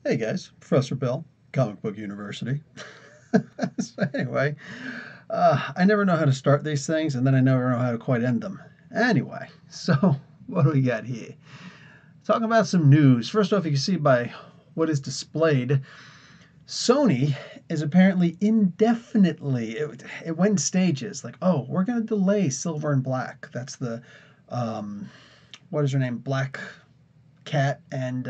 Hey guys, Professor Bill, Comic Book University. So anyway, I never know how to start these things, and then I never know how to quite end them. Anyway, so what do we got here? Talking about some news. First off, you can see by what is displayed, Sony is apparently indefinitely, it went in stages. Like, oh, we're going to delay Silver and Black. That's the, um, what is her name? Black Cat and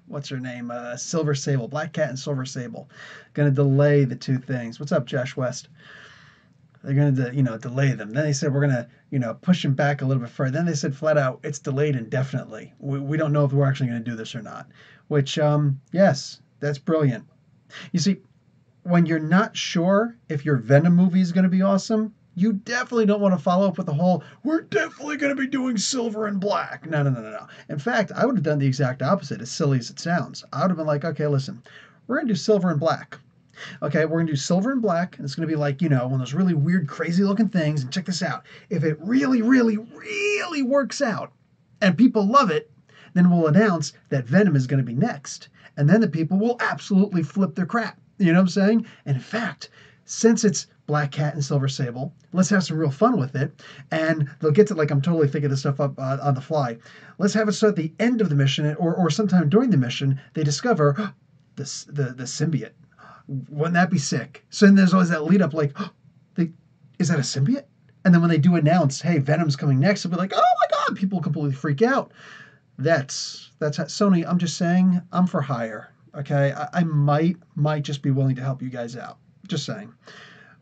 what's her name? Silver Sable. Black Cat and Silver Sable. Going to delay the two things. What's up, Josh West? They're going to, delay them. Then they said we're going to, push them back a little bit further. Then they said flat out it's delayed indefinitely. We don't know if we're actually going to do this or not. Which, yes, that's brilliant. You see, when you're not sure if your Venom movie is going to be awesome, you definitely don't want to follow up with the whole, we're definitely going to be doing Silver and Black. No, no, no, no, no. In fact, I would have done the exact opposite, as silly as it sounds. I would have been like, okay, listen, we're going to do Silver and Black. Okay, we're going to do Silver and Black, and it's going to be like, one of those really weird, crazy looking things. And check this out. If it really, really, really works out and people love it, then we'll announce that Venom is going to be next. And then the people will absolutely flip their crap. You know what I'm saying? And in fact, since it's Black Cat and Silver Sable, let's have some real fun with it. And they'll get to, like, I'm totally thinking this stuff up on the fly. Let's have it so at the end of the mission, or sometime during the mission, they discover the symbiote. Wouldn't that be sick? So then there's always that lead up, like, is that a symbiote? And then when they do announce, hey, Venom's coming next, they'll be like, oh my God, people completely freak out. That's how, Sony. I'm just saying, I'm for hire. Okay, I might just be willing to help you guys out. Just saying,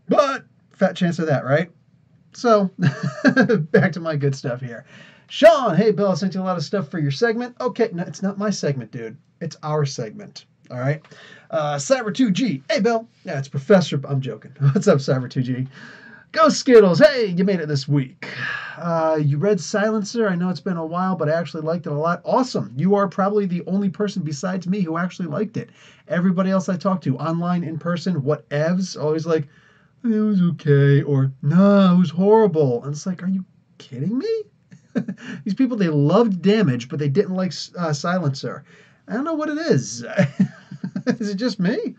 but fat chance of that, right? So back to my good stuff here. Sean, hey Bill, I sent you a lot of stuff for your segment. Okay, no, it's not my segment, dude. It's our segment. All right. Cyber2G. Hey Bill. Yeah, it's Professor. I'm joking. What's up, Cyber2G? Go Skittles! Hey, you made it this week. You read Silencer. I know it's been a while, but I actually liked it a lot. Awesome. You are probably the only person besides me who actually liked it. Everybody else I talked to, online, in person, whatevs, always like, it was okay, or, nah, it was horrible. And it's like, are you kidding me? These people, they loved Damage, but they didn't like Silencer. I don't know what it is. Is it just me?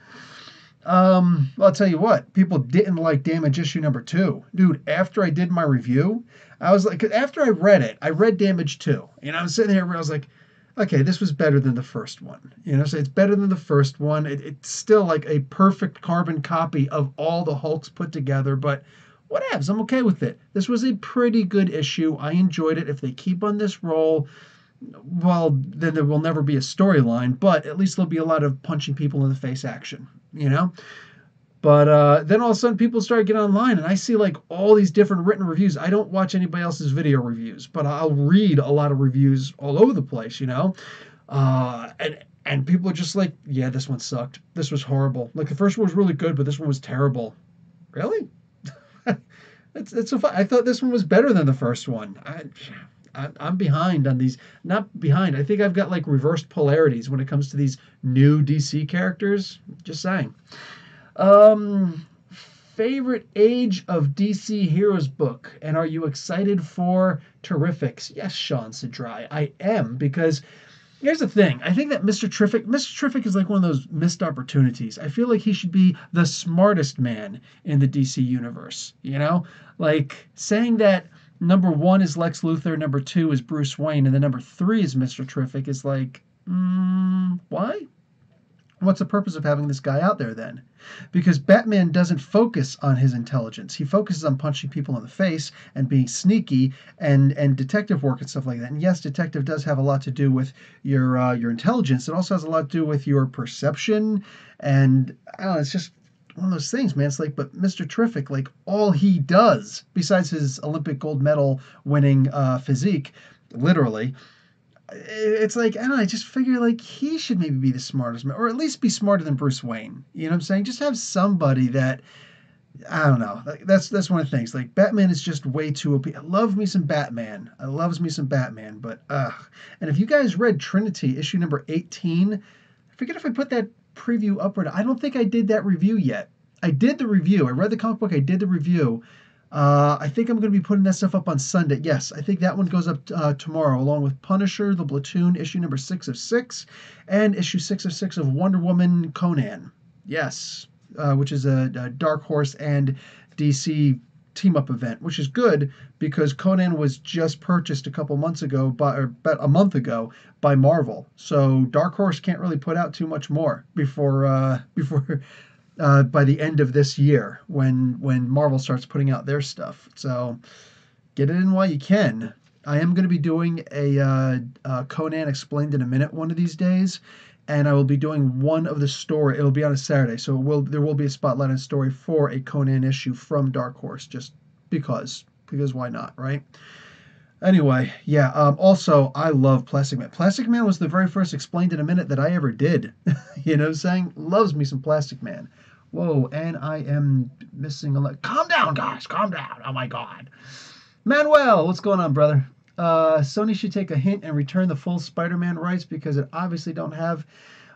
Well, I'll tell you what, people didn't like Damage issue number 2. Dude, after I did my review, I was like, after I read it, I read Damage 2. I'm sitting here where I was like, okay, this was better than the first one. So it's better than the first one. It's still like a perfect carbon copy of all the Hulks put together, but whatevs, I'm okay with it. This was a pretty good issue. I enjoyed it. If they keep on this roll, well, then there will never be a storyline, but at least there'll be a lot of punching people in the face action, But then all of a sudden people start getting online and I see like all these different written reviews. I don't watch anybody else's video reviews, but I'll read a lot of reviews all over the place, and people are just like, yeah, this one sucked. This was horrible. Like the first one was really good, but this one was terrible. Really? It's so fun. I thought this one was better than the first one. I'm behind on these. Not behind. I think I've got like reversed polarities when it comes to these new DC characters. Just saying. Favorite Age of DC Heroes book, and are you excited for Terrifics? Yes, Sean Sidrai, I am, because here's the thing. I think that Mr. Terrific is like one of those missed opportunities. I feel like he should be the smartest man in the DC universe, Like saying that number 1 is Lex Luthor, number 2 is Bruce Wayne, and then number 3 is Mr. Terrific is like, why? What's the purpose of having this guy out there then? Because Batman doesn't focus on his intelligence. He focuses on punching people in the face and being sneaky and detective work and stuff like that. And yes, detective does have a lot to do with your intelligence. It also has a lot to do with your perception. And I don't know, it's just one of those things, man. It's like, but Mr. Terrific, like all he does, besides his Olympic gold medal winning physique, literally, it's like, I don't know, I just figure like he should maybe be the smartest man, or at least be smarter than Bruce Wayne. You know what I'm saying? Just have somebody that, I don't know. That's one of the things. Like Batman is just way too OP. I love me some Batman. But and if you guys read Trinity issue number 18, I forget if I put that preview upward. I don't think I did that review yet. I did the review. I read the comic book. I did the review. I think I'm going to be putting that stuff up on Sunday. Yes, I think that one goes up tomorrow, along with Punisher, The Platoon, issue number 6 of 6, and issue 6 of 6 of Wonder Woman Conan. Yes, which is a Dark Horse and DC team up event, which is good because Conan was just purchased a couple months ago, or about a month ago, by Marvel. So Dark Horse can't really put out too much more before by the end of this year when Marvel starts putting out their stuff. So get it in while you can. I am going to be doing a Conan Explained in a Minute one of these days, and I will be doing one of the story. It'll be on a Saturday, so there will be a spotlight on story for a Conan issue from Dark Horse, just because why not, right? Anyway, yeah. Also, I love Plastic Man. Plastic Man was the very first Explained in a Minute that I ever did. You know what I'm saying? Loves me some Plastic Man. Whoa, and I am missing a lot. Calm down, guys. Calm down. Oh my God. Manuel, what's going on, brother? Sony should take a hint and return the full Spider-Man rights because it obviously don't have.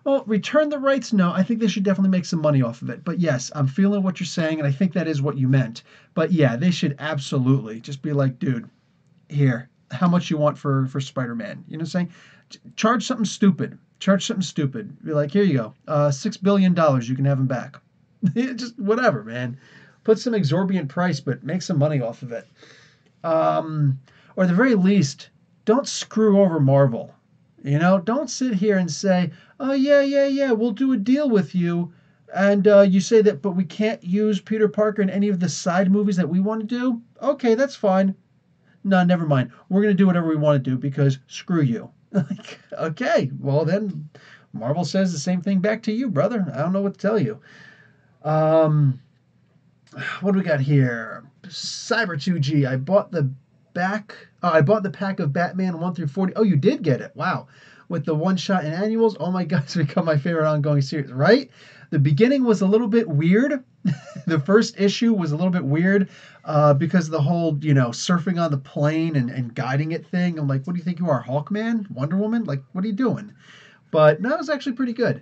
Well, return the rights? No, I think they should definitely make some money off of it. But yes, I'm feeling what you're saying, and I think that is what you meant. But yeah, they should absolutely just be like, dude, here, how much you want for Spider-Man? You know what I'm saying? Charge something stupid. Charge something stupid. Be like, here you go, $6 billion. You can have him back. Just whatever, man. Put some exorbitant price, but make some money off of it. Or at the very least, don't screw over Marvel. You know, don't sit here and say, "Oh yeah, we'll do a deal with you," and you say that, but we can't use Peter Parker in any of the side movies that we want to do. Okay, that's fine. No, never mind. We're gonna do whatever we want to do because screw you. Like, okay, well then, Marvel says the same thing back to you, brother. I don't know what to tell you. Um, what do we got here? Cyber 2G. I bought the pack of Batman 1 through 40. Oh, you did get it. Wow. With the one shot and annuals. Oh my God, it's become my favorite ongoing series, right? The beginning was a little bit weird. The first issue was a little bit weird because of the whole, surfing on the plane and guiding it thing. I'm like, what do you think you are, Hawkman? Wonder Woman? Like, what are you doing? But no, it was actually pretty good.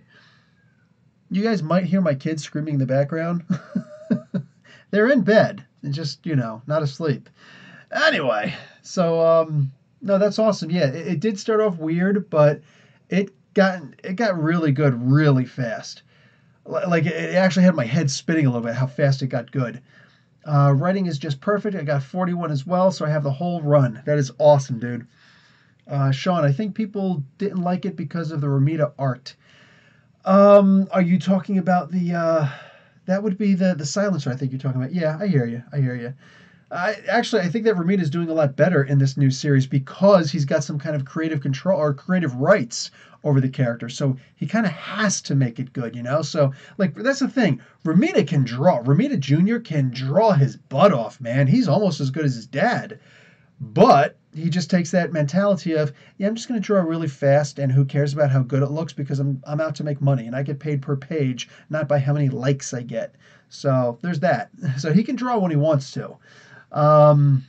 You guys might hear my kids screaming in the background. They're in bed and just, not asleep. Anyway, so no, that's awesome. Yeah, it did start off weird, but it got really good really fast. Like it actually had my head spinning a little bit how fast it got good. Writing is just perfect. I got 41 as well, so I have the whole run. That is awesome, dude. Sean, I think people didn't like it because of the Ramita art. Are you talking about that would be the silencer? I think you're talking about. Yeah, I hear you. I hear you. I think that Ramita is doing a lot better in this new series because he's got some kind of creative control or creative rights over the character. So he kind of has to make it good, So, like, that's the thing. Ramita can draw. Ramita Jr. can draw his butt off, man. He's almost as good as his dad. But he just takes that mentality of, yeah, I'm just going to draw really fast, and who cares about how good it looks because I'm out to make money, and I get paid per page, not by how many likes I get. So there's that. So he can draw when he wants to. Um,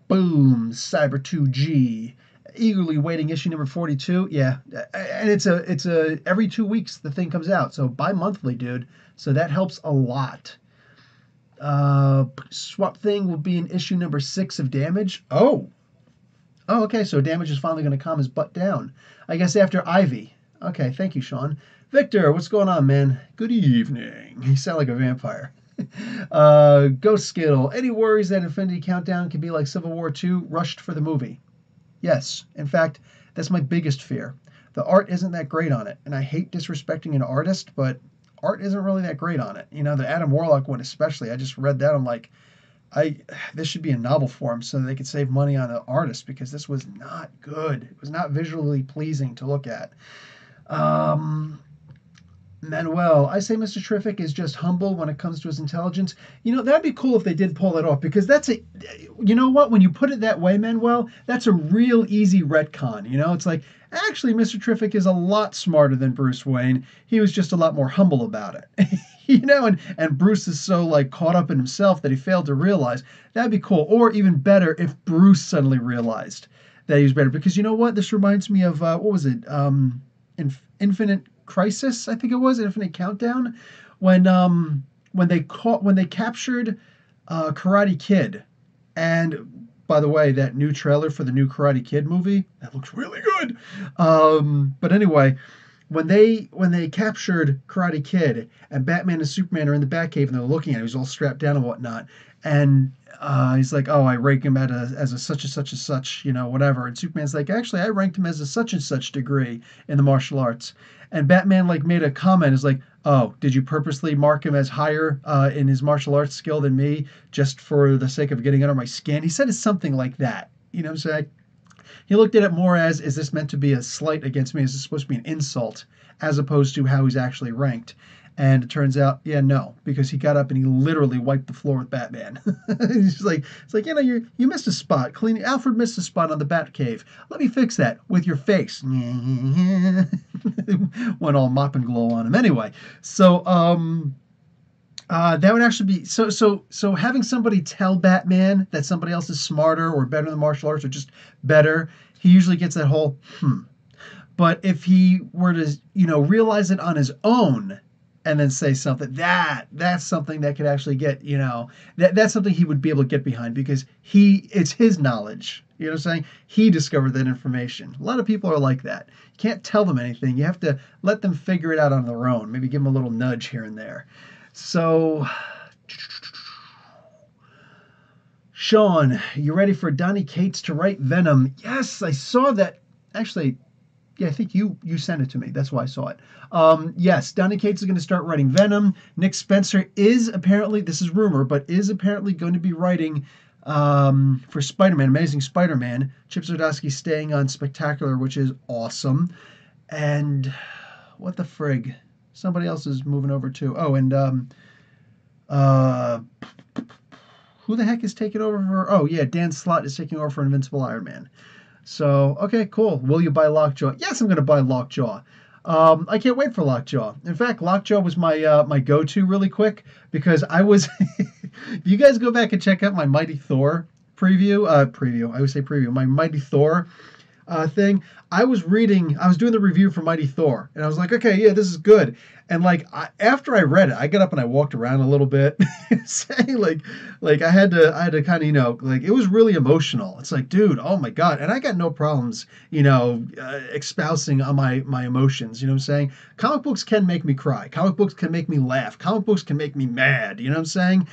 Boom, Cyber 2G. Eagerly waiting issue number 42. Yeah, and it's a every 2 weeks the thing comes out, so bi-monthly, dude. So that helps a lot. Swap Thing will be in issue number 6 of Damage. Oh, okay. So Damage is finally going to calm his butt down. I guess after Ivy. Okay, thank you, Sean. Victor, what's going on, man? Good evening. You sound like a vampire. Ghost Skittle. Any worries that Infinity Countdown can be like Civil War II, rushed for the movie? Yes. In fact, that's my biggest fear. The art isn't that great on it, and I hate disrespecting an artist, but art isn't really that great on it. The Adam Warlock one especially. I just read that. I'm like, this should be in novel form so they could save money on the artist because this was not good. It was not visually pleasing to look at. Manuel, I say Mr. Terrific is just humble when it comes to his intelligence. That'd be cool if they did pull that off because you know what? When you put it that way, Manuel, that's a real easy retcon. It's like, actually, Mr. Terrific is a lot smarter than Bruce Wayne. He was just a lot more humble about it. And Bruce is so like caught up in himself that he failed to realize. That'd be cool. Or even better if Bruce suddenly realized that he was better. Because you know what? This reminds me of, what was it? Infinite Crisis, I think it was, Infinite Countdown, when they captured Karate Kid. And by the way, that new trailer for the new Karate Kid movie, that looks really good. But anyway, when they captured Karate Kid and Batman and Superman are in the Batcave and they're looking at him, he's all strapped down and whatnot, and he's like, "Oh, I rank him as a such and such and such, whatever." And Superman's like, "Actually, I ranked him as a such and such degree in the martial arts." And Batman like made a comment, is like, "Oh, did you purposely mark him as higher in his martial arts skill than me just for the sake of getting under my skin?" He said it's something like that. You know what I'm saying? He looked at it more as, is this meant to be a slight against me? Is this supposed to be an insult? As opposed to how he's actually ranked. And it turns out, yeah, no, because he got up and he literally wiped the floor with Batman. He's like, it's like, you missed a spot. Alfred missed a spot on the Batcave. Let me fix that with your face. Went all mop and glow on him. Anyway, so that would actually be so having somebody tell Batman that somebody else is smarter or better in the martial arts or just better, he usually gets that whole But if he were to, realize it on his own and then say something, that's something that could actually get, that's something he would be able to get behind because it's his knowledge. You know what I'm saying? He discovered that information. A lot of people are like that. You can't tell them anything. You have to let them figure it out on their own. Maybe give them a little nudge here and there. So, Sean, you ready for Donny Cates to write Venom? Yes, I saw that. Actually, yeah, I think you sent it to me. That's why I saw it. Yes, Donny Cates is going to start writing Venom. Nick Spencer is apparently, this is rumor, but is apparently going to be writing for Spider-Man, Amazing Spider-Man. Chip Zdarsky staying on Spectacular, which is awesome. And what the frig? Somebody else is moving over too. Oh, and who the heck is taking over for? Oh, yeah, Dan Slott is taking over for Invincible Iron Man. So, okay, cool. Will you buy Lockjaw? Yes, I'm going to buy Lockjaw. I can't wait for Lockjaw. In fact, Lockjaw was my go-to really quick because I was. If you guys go back and check out my Mighty Thor preview, I would say preview, my Mighty Thor thing. I was doing the review for Mighty Thor, and I was like, okay, yeah, this is good. And like after I read it, I got up and I walked around a little bit, saying like I had to kind of like it was really emotional. It's like, dude, oh my god, and I got no problems espousing on my emotions. You know what I'm saying? Comic books can make me cry. Comic books can make me laugh. Comic books can make me mad. You know what I'm saying?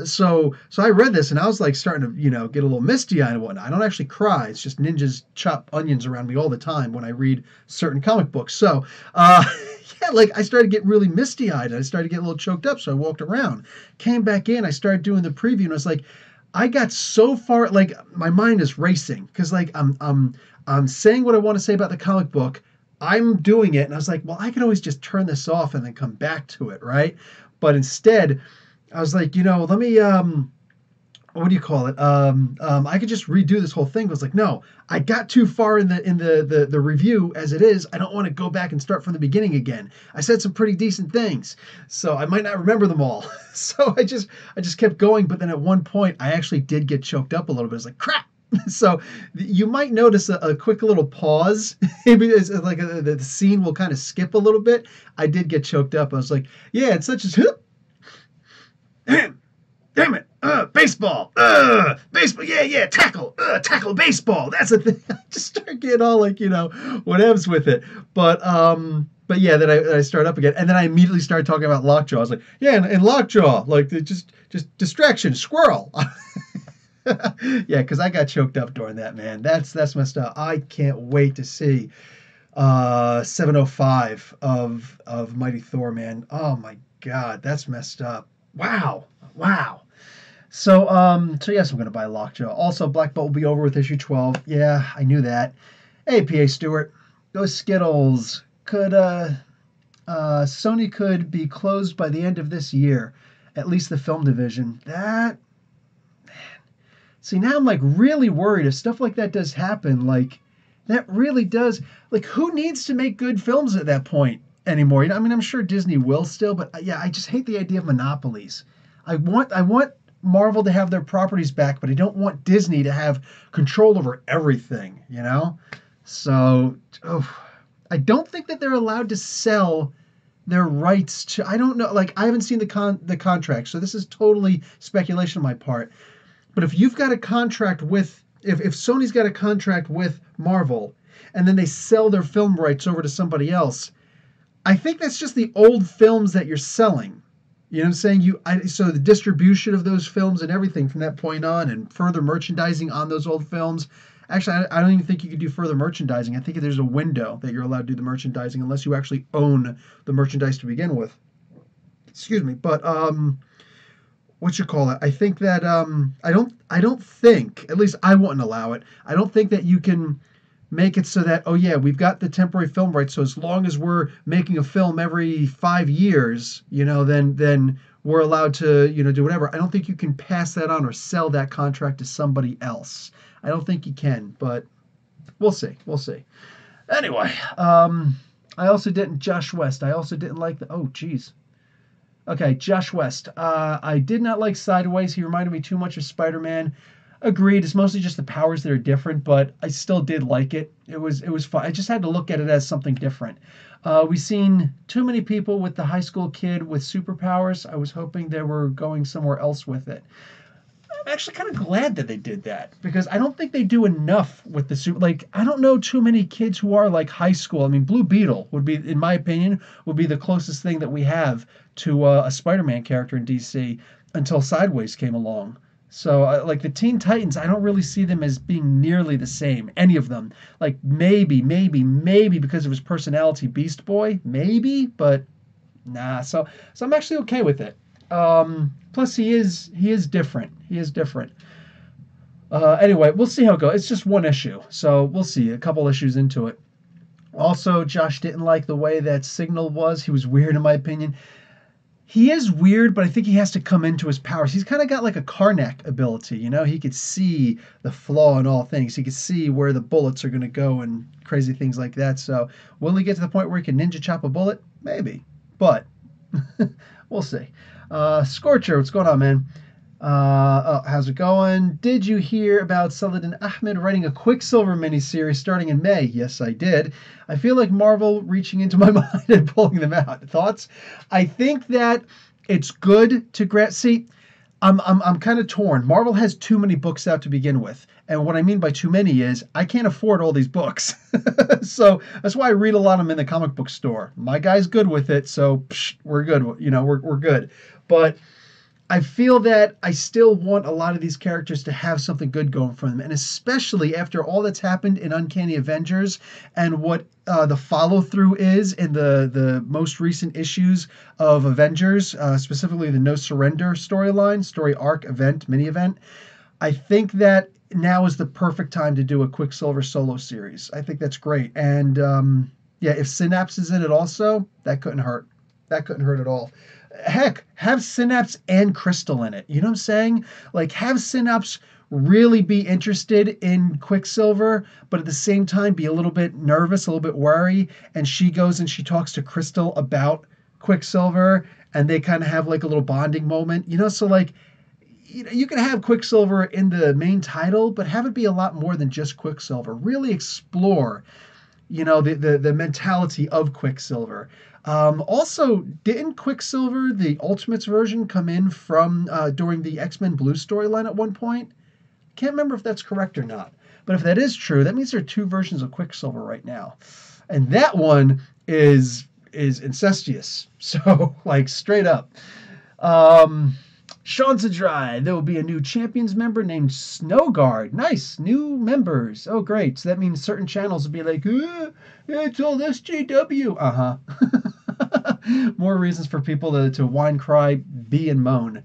So I read this and I was like starting to get a little misty eyed and whatnot. I don't actually cry. It's just ninjas chop onions around me all the time when I read certain comic books. So. Yeah, like I started getting really misty-eyed. I started getting a little choked up, so I walked around. Came back in, I started doing the preview, and I was like, I got so far, like my mind is racing because like I'm saying what I want to say about the comic book. I'm doing it, and I was like, well, I could always just turn this off and then come back to it, right? But instead, I was like, let me what do you call it? I could just redo this whole thing. I was like, no, I got too far in the review as it is. I don't want to go back and start from the beginning again. I said some pretty decent things, so I might not remember them all. So I just kept going. But then at one point, I actually did get choked up a little bit. I was like, crap. So you might notice a quick little pause. Maybe it's like the scene will kind of skip a little bit. I did get choked up. I was like, yeah, it's such as damn it, baseball, baseball, yeah, tackle baseball. That's the thing. I just start getting all like, whatevs with it. But yeah, then I start up again. And then I immediately started talking about Lockjaw. I was like, yeah, and Lockjaw, like just distraction, squirrel. Yeah, because I got choked up during that, man. That's messed up. I can't wait to see 705 of Mighty Thor, man. Oh my God, that's messed up. Wow. So yes, I'm gonna buy Lockjaw. Also, Black Bolt will be over with issue 12. Yeah, I knew that. Hey, PA Stewart, those Skittles could Sony could be closed by the end of this year, at least the film division. That man. See, now I'm like really worried if stuff like that does happen. Like that really does. Like, who needs to make good films at that point anymore? I mean, I'm sure Disney will still, but yeah, I just hate the idea of monopolies. I want Marvel to have their properties back, but I don't want Disney to have control over everything, So, I don't think that they're allowed to sell their rights to. I don't know. Like I haven't seen the contract, so this is totally speculation on my part. But if you've got a contract with, if Sony's got a contract with Marvel, and then they sell their film rights over to somebody else, I think that's just the old films that you're selling. You know what I'm saying? So the distribution of those films and everything from that point on, and further merchandising on those old films. Actually, I don't even think you could do further merchandising. I think there's a window that you're allowed to do the merchandising unless you actually own the merchandise to begin with. Excuse me, but what you call it? I think that I don't think, at least I wouldn't allow it. I don't think that you can make it so that, oh yeah, we've got the temporary film rights, so as long as we're making a film every 5 years, then we're allowed to, do whatever. I don't think you can pass that on or sell that contract to somebody else. I don't think you can, but we'll see. We'll see. Anyway, I also didn't Josh West. I also didn't like the. Oh, geez. Okay, Josh West. I did not like Sideways. He reminded me too much of Spider-Man. Agreed. It's mostly just the powers that are different, but I still did like it. It was fun. I just had to look at it as something different. We've seen too many people with the high school kid with superpowers. I was hoping they were going somewhere else with it. I'm actually kind of glad that they did that because I don't think they do enough with the super. Like I don't know too many kids who are like high school. I mean, Blue Beetle would be, in my opinion, would be the closest thing that we have to a Spider-Man character in DC until Sideways came along. So, like the Teen Titans, I don't really see them as being nearly the same. Any of them, like maybe because of his personality, Beast Boy, maybe, but nah. So I'm actually okay with it. Plus, he is different. He is different. Anyway, we'll see how it goes. It's just one issue, so we'll see. A couple issues into it. Also, Josh didn't like the way that Signal was. He was weird, in my opinion. He is weird, but I think he has to come into his powers. He's kind of got like a Karnak ability, He could see the flaw in all things. He could see where the bullets are going to go and crazy things like that. So, will he get to the point where he can ninja chop a bullet? Maybe, but we'll see. Scorcher, what's going on, man? How's it going? Did you hear about Saladin Ahmed writing a Quicksilver miniseries starting in May? Yes, I did. I feel like Marvel reaching into my mind and pulling them out. Thoughts? I think that it's good to see. I'm kind of torn. Marvel has too many books out to begin with. And what I mean by too many is I can't afford all these books. So that's why I read a lot of them in the comic book store. My guy's good with it, so we're good. We're good. But I feel that I still want a lot of these characters to have something good going for them. And especially after all that's happened in Uncanny Avengers and what the follow through is in the most recent issues of Avengers, specifically the No Surrender storyline, story arc, event, mini event. I think that now is the perfect time to do a Quicksilver solo series. I think that's great. And yeah, if Synapse is in it also, that couldn't hurt. That couldn't hurt at all. Heck, have Synapse and Crystal in it. You know what I'm saying? Like, have Synapse really be interested in Quicksilver, but at the same time be a little bit nervous, a little bit worried, and she goes and she talks to Crystal about Quicksilver, and they kind of have like a little bonding moment. So like, you can have Quicksilver in the main title, but have it be a lot more than just Quicksilver. Really explore, the mentality of Quicksilver. Also, didn't Quicksilver, the Ultimates version, come in from during the X-Men Blue storyline at one point? Can't remember if that's correct or not. But if that is true, that means there are two versions of Quicksilver right now. And that one is incestuous. So, like, straight up. Sean Dry, there will be a new Champions member named Snowguard. Nice, new members. Oh, great. So that means certain channels will be like, it's all SJW. More reasons for people to whine, cry, bee, and moan.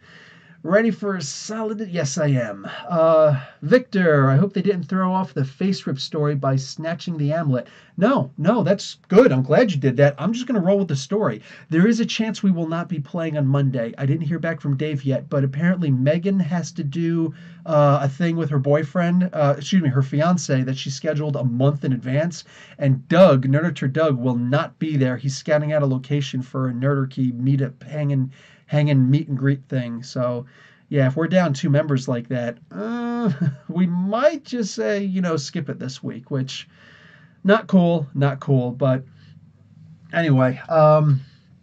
Ready for a solid? Yes, I am. Victor, I hope they didn't throw off the face rip story by snatching the amulet. No, that's good. I'm glad you did that. I'm just going to roll with the story. There is a chance we will not be playing on Monday. I didn't hear back from Dave yet, but apparently Megan has to do a thing with her boyfriend, her fiance, that she scheduled a month in advance. And Doug, Nerdator Doug, will not be there. He's scouting out a location for a Nerdarchy meetup hanging meet and greet thing. So yeah, if we're down two members like that, we might just say, skip it this week, which not cool. But anyway,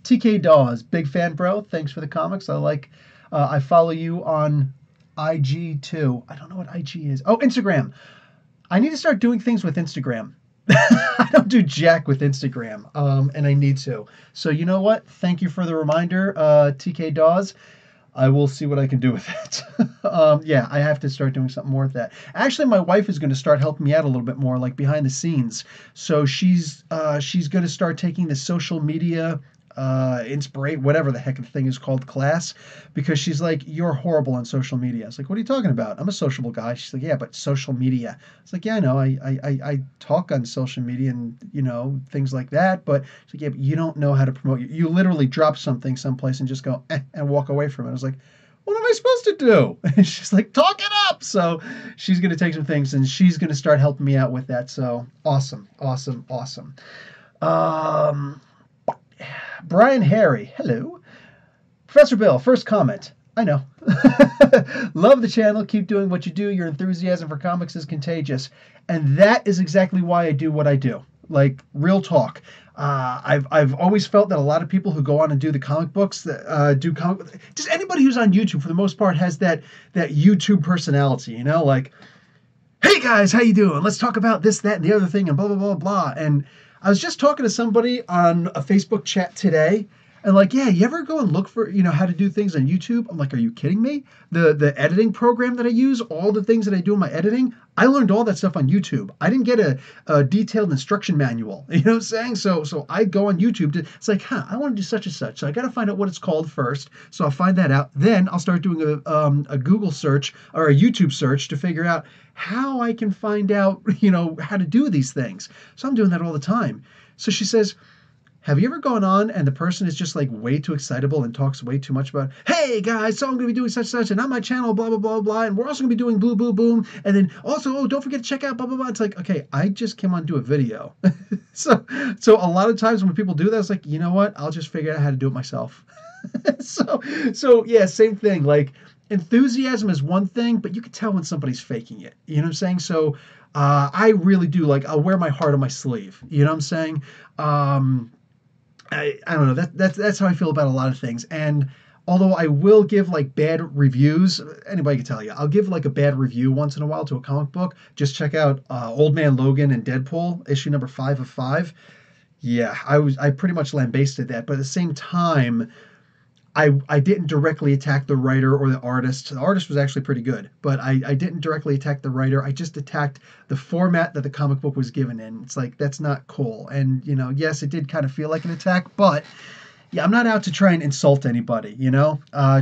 TK Dawes, big fan, bro. Thanks for the comics. I follow you on IG too. I don't know what IG is. Oh, Instagram. I need to start doing things with Instagram. I don't do jack with Instagram, and I need to. So you know what? Thank you for the reminder, TK Dawes. I will see what I can do with it. Yeah, I have to start doing something more with that. Actually, my wife is going to start helping me out a little bit more, like behind the scenes. So she's going to start taking the social media inspirate whatever the heck the thing is called class, because she's like, you're horrible on social media. It's like, what are you talking about? I'm a sociable guy. She's like, yeah, but social media. It's like, yeah, I know. I talk on social media and things like that, but it's like, yeah, but you don't know how to promote. You literally drop something someplace and just go and walk away from it. I was like, what am I supposed to do? And she's like, talk it up. So she's going to take some things and she's going to start helping me out with that. So awesome, awesome, awesome. Um, Brian Harry, hello. Professor Bill, first comment. I know. Love the channel. Keep doing what you do. Your enthusiasm for comics is contagious. And that is exactly why I do what I do. Like, real talk. I've always felt that a lot of people who go on and do the comic books, just anybody who's on YouTube for the most part has that YouTube personality, like, hey guys, how you doing? Let's talk about this, that, and the other thing, and blah, blah, blah, blah. And I was just talking to somebody on a Facebook chat today, and like, yeah, you ever go and look for, how to do things on YouTube? I'm like, are you kidding me? The editing program that I use, all the things that I do in my editing, I learned all that stuff on YouTube. I didn't get a detailed instruction manual, you know what I'm saying? So I go on YouTube it's like, I want to do such and such. So I got to find out what it's called first. So I'll find that out. Then I'll start doing a Google search or a YouTube search to figure out how I can find out, how to do these things. So I'm doing that all the time. So she says, have you ever gone on and the person is just like way too excitable and talks way too much about, hey guys, so I'm going to be doing such and on my channel, blah, blah, blah, blah, and we're also going to be doing boo, boo, boom. And then also, oh, don't forget to check out blah, blah, blah. It's like, okay, I just came on to do a video. So a lot of times when people do that, it's like, you know what? I'll just figure out how to do it myself. So yeah, same thing. Like, enthusiasm is one thing, but you can tell when somebody's faking it. You know what I'm saying? So I really do, like, I'll wear my heart on my sleeve. You know what I'm saying? I don't know. That's how I feel about a lot of things. And although I will give like bad reviews, anybody can tell you, I'll give like a bad review once in a while to a comic book. Just check out Old Man Logan and Deadpool, issue number 5 of 5. Yeah, I pretty much lambasted that, but at the same time, I didn't directly attack the writer or the artist. The artist was actually pretty good, but I didn't directly attack the writer. I just attacked the format that the comic book was given in. It's like, that's not cool. And, yes, it did kind of feel like an attack, but yeah, I'm not out to try and insult anybody,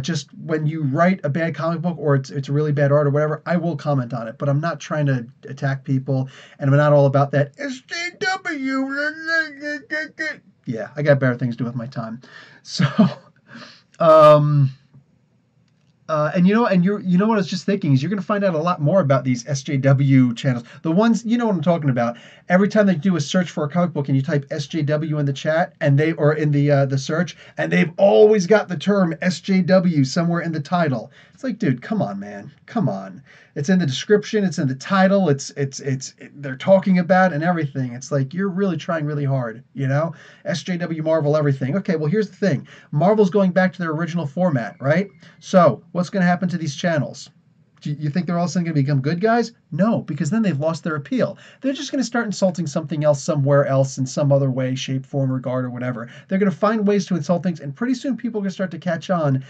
just when you write a bad comic book or it's really bad art or whatever, I will comment on it, but I'm not trying to attack people, and I'm not all about that SJW. Yeah, I got better things to do with my time. So, and what I was just thinking is you're going to find out a lot more about these SJW channels. The ones, what I'm talking about. Every time they do a search for a comic book and you type SJW in the chat or in the search, and they've always got the term SJW somewhere in the title. It's like, dude, come on, man. Come on. It's in the description, it's in the title, they're talking about and everything. It's like, you're really trying really hard, SJW, Marvel, everything. Okay, well, here's the thing. Marvel's going back to their original format, right? So what's going to happen to these channels? Do you think they're all of a sudden going to become good guys? No, because then they've lost their appeal. They're just going to start insulting something else somewhere else in some other way, shape, form, regard, or whatever. They're going to find ways to insult things, and pretty soon people are going to start to catch on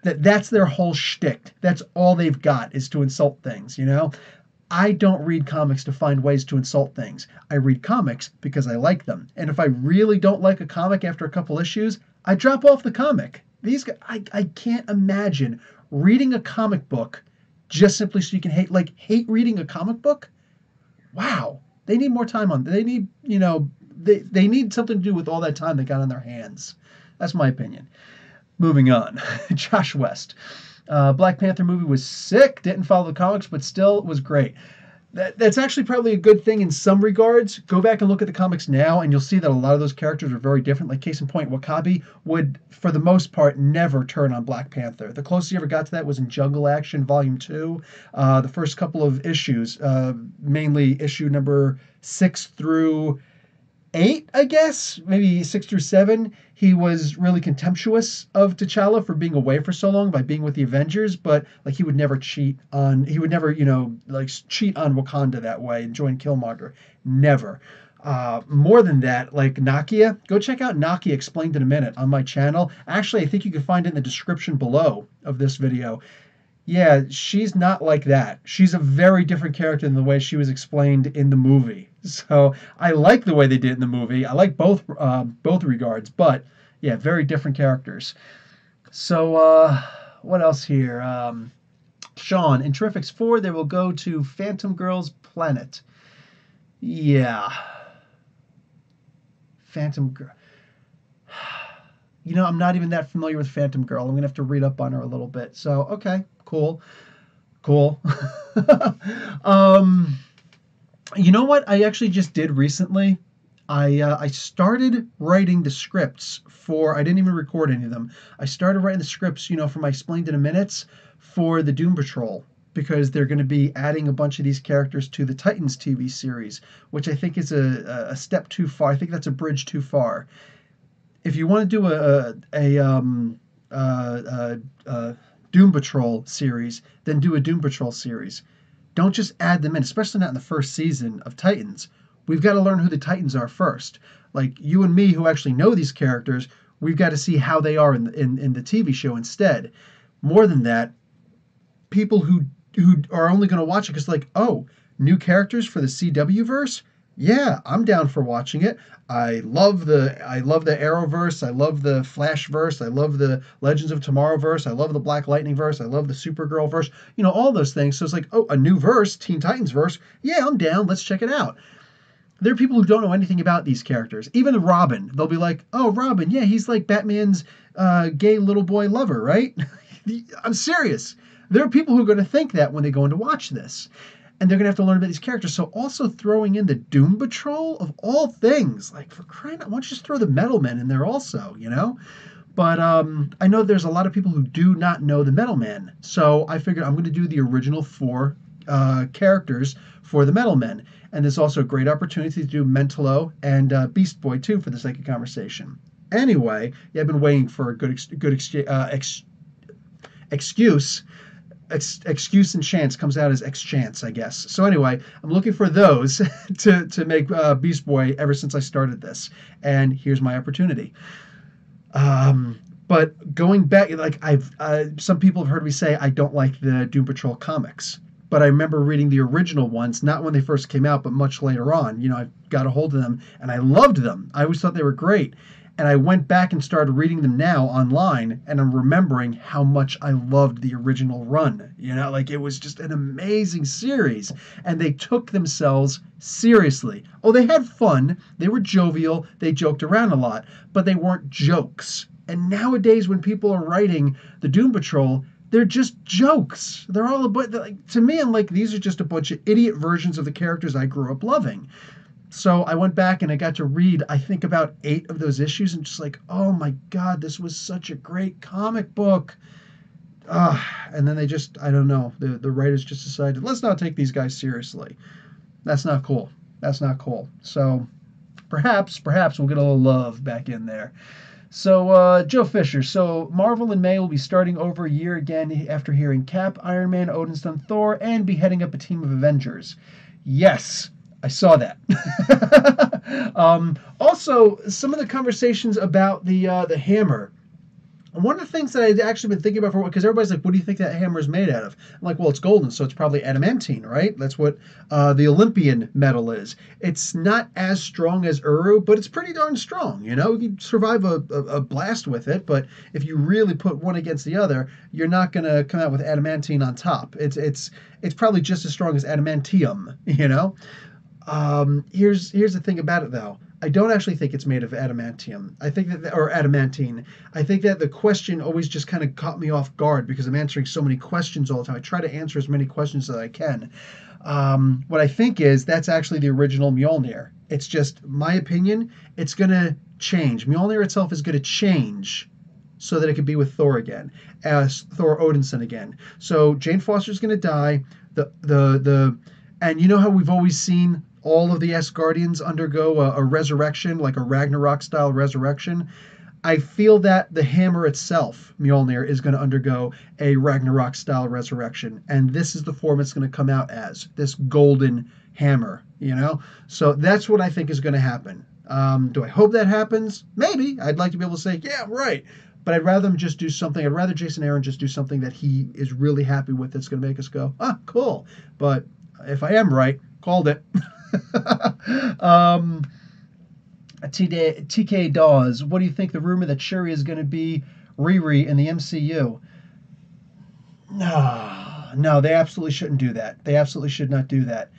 that's their whole shtick. That's all they've got is to insult things, I don't read comics to find ways to insult things. I read comics because I like them. And if I really don't like a comic after a couple issues, I drop off the comic. These guys, I can't imagine reading a comic book just simply so you can hate reading a comic book. Wow. They need more time they need, they need something to do with all that time they got on their hands. That's my opinion. Moving on. Josh West. Black Panther movie was sick. Didn't follow the comics, but still was great. That's actually probably a good thing in some regards. Go back and look at the comics now, and you'll see that a lot of those characters are very different. Like, case in point, Wakabi would, for the most part, never turn on Black Panther. The closest he ever got to that was in Jungle Action Volume 2. The first couple of issues, mainly issue number 6 through 8, I guess, maybe 6 through 7, he was really contemptuous of T'Challa for being away for so long by being with the Avengers, but like he would never, like cheat on Wakanda that way and join Killmonger. Never. More than that, like Nakia, go check out Nakia Explained in a Minute on my channel. Actually, I think you can find it in the description below of this video. Yeah, she's not like that. She's a very different character than the way she was explained in the movie. So I like the way they did it in the movie. I like both regards, but yeah, very different characters. So what else here? Sean, in Terrifics 4, they will go to Phantom Girl's planet. Yeah, Phantom Girl. I'm not even that familiar with Phantom Girl. I'm gonna have to read up on her a little bit. So okay, cool. Cool. um, you know what I actually just did recently? I started writing the scripts for. I didn't even record any of them. I started writing the scripts, for my Explained in a Minutes for the Doom Patrol because they're going to be adding a bunch of these characters to the Titans TV series, which I think is a step too far. I think that's a bridge too far. If you want to do a Doom Patrol series, then do a Doom Patrol series. Don't just add them in, especially not in the first season of Titans. We've got to learn who the Titans are first. Like you and me, who actually know these characters, we've got to see how they are in the TV show instead. More than that, people who are only going to watch it because like, oh, new characters for the CW verse. Yeah, I'm down for watching it. I love the Arrowverse. I love the Flashverse. I love the Legends of Tomorrow verse. I love the Black Lightning verse. I love the Supergirl verse. All those things. So it's like, oh, a new verse, Teen Titans verse. Yeah, I'm down. Let's check it out. There are people who don't know anything about these characters. Even Robin, they'll be like, oh, Robin, yeah, he's like Batman's gay little boy lover, right? I'm serious. There are people who are going to think that when they go in to watch this. And they're going to have to learn about these characters. So also throwing in the Doom Patrol, of all things, like for crying out, why don't you just throw the Metal Men in there also, But I know there's a lot of people who do not know the Metal Men. So I figured I'm going to do the original 4 characters for the Metal Men. And there's also a great opportunity to do Mentalo and Beast Boy, too, for the sake of conversation. Anyway, yeah, I've been waiting for a good excuse. Excuse and chance comes out as X-Chance, I guess. So anyway, I'm looking for those to make Beast Boy ever since I started this. And here's my opportunity. But going back, like some people have heard me say I don't like the Doom Patrol comics. But I remember reading the original ones, not when they first came out, but much later on. I got a hold of them, and I loved them. I always thought they were great. And I went back and started reading them now online, and I'm remembering how much I loved the original run. Like it was just an amazing series. And they took themselves seriously. Oh, they had fun. They were jovial. They joked around a lot, but they weren't jokes. And nowadays, when people are writing the Doom Patrol, they're just jokes. They're all to me, I'm like, these are just a bunch of idiot versions of the characters I grew up loving. So I went back and I got to read, I think, about 8 of those issues and just like, oh my God, this was such a great comic book. And then they just, I don't know, the writers just decided, let's not take these guys seriously. That's not cool. That's not cool. So perhaps we'll get a little love back in there. So, Joe Fisher. So, Marvel in May will be starting over a year again after hearing Cap, Iron Man, Odin's Done Thor, and be heading up a team of Avengers. Yes, I saw that. Also, some of the conversations about the hammer. One of the things that I'd actually been thinking about because everybody's like, what do you think that hammer is made out of? I'm like, well, it's golden, so it's probably adamantine, right? That's what the Olympian metal is. It's not as strong as Uru, but it's pretty darn strong, You can survive a blast with it, but if you really put one against the other, you're not going to come out with adamantine on top. It's probably just as strong as adamantium, Here's the thing about it, though. I don't actually think it's made of adamantium. I think or adamantine. I think that the question always just kind of caught me off guard because I'm answering so many questions all the time. I try to answer as many questions as I can. What I think is that's actually the original Mjolnir. It's just my opinion. It's going to change. Mjolnir itself is going to change so that it could be with Thor again, as Thor Odinson again. So Jane Foster's going to die. And you know how we've always seen all of the Asgardians undergo a resurrection, like a Ragnarok-style resurrection. I feel that the hammer itself, Mjolnir, is going to undergo a Ragnarok-style resurrection, and this is the form it's going to come out as, this golden hammer, you know? So that's what I think is going to happen. Do I hope that happens? Maybe. I'd like to be able to say, yeah, right. But I'd rather him just do something. I'd rather Jason Aaron just do something that he is really happy with that's going to make us go, ah, cool. But if I am right, called it. TK Dawes, what do you think the rumor that s.h.i.e.l.d. is going to be Riri in the MCU? No, they absolutely shouldn't do that. They absolutely should not do that.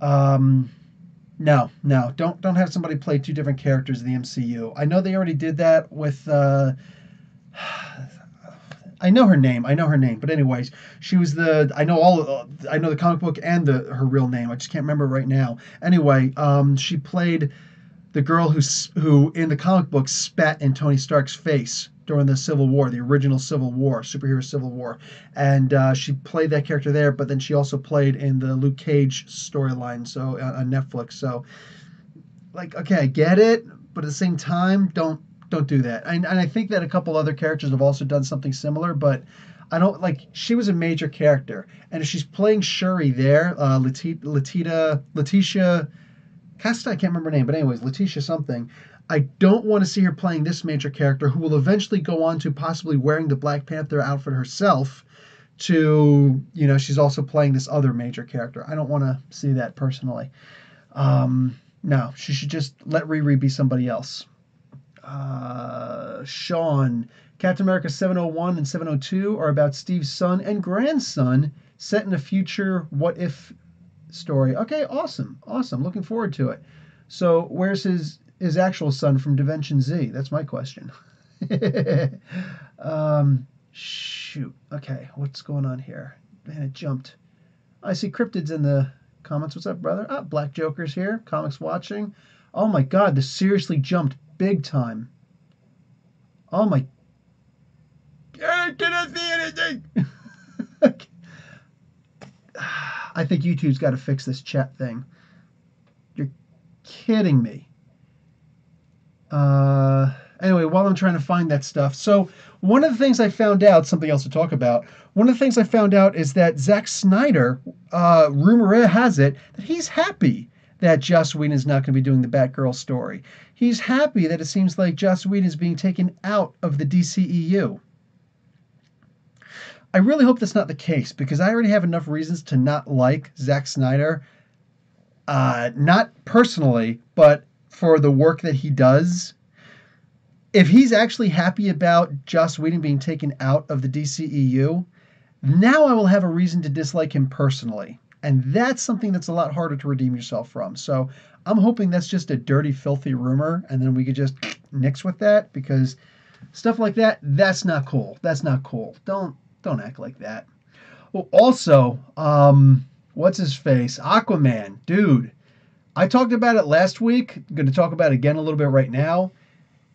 No, don't have somebody play two different characters in the MCU. I know they already did that with. I know her name. But anyways, she was the. I know the comic book and her real name. I just can't remember right now. Anyway, she played the girl who in the comic book spat in Tony Stark's face during the Civil War, the original Civil War, superhero Civil War, and she played that character there. But then she also played in the Luke Cage storyline, so on Netflix. So, like, okay, I get it, but at the same time, don't do that. And I think that a couple other characters have also done something similar, but I don't like. She was a major character, and if she's playing Shuri there, Letitia Casta, I can't remember her name, but anyways, Letitia something. I don't want to see her playing this major character who will eventually go on to possibly wearing the Black Panther outfit herself to, she's also playing this other major character. I don't want to see that personally. No, she should just let Riri be somebody else. Sean, Captain America 701 and 702 are about Steve's son and grandson set in a future what if story. Okay, awesome. Looking forward to it. So where's his actual son from Dimension Z? That's my question. Shoot. Okay, what's going on here? Man, it jumped. I see Cryptid's in the comments. What's up, brother? Black Joker's here. Comics watching. Oh my God, this seriously jumped big time. Oh my. I cannot see anything. I think YouTube's got to fix this chat thing. You're kidding me. Anyway, while I'm trying to find that stuff. So one of the things I found out, something else to talk about, one of the things I found out is that Zack Snyder, rumor has it, that he's happy that Joss Whedon is not going to be doing the Batgirl story. He's happy that it seems like Joss Whedon is being taken out of the DCEU. I really hope that's not the case, because I already have enough reasons to not like Zack Snyder. Not personally, but for the work that he does. If he's actually happy about Joss Whedon being taken out of the DCEU, now I will have a reason to dislike him personally. And that's something that's a lot harder to redeem yourself from. So I'm hoping that's just a dirty, filthy rumor, and then we could just nix with that, because stuff like that, that's not cool. That's not cool. Don't act like that. Well, also, what's his face? Aquaman. Dude, I talked about it last week. I'm going to talk about it again a little bit right now.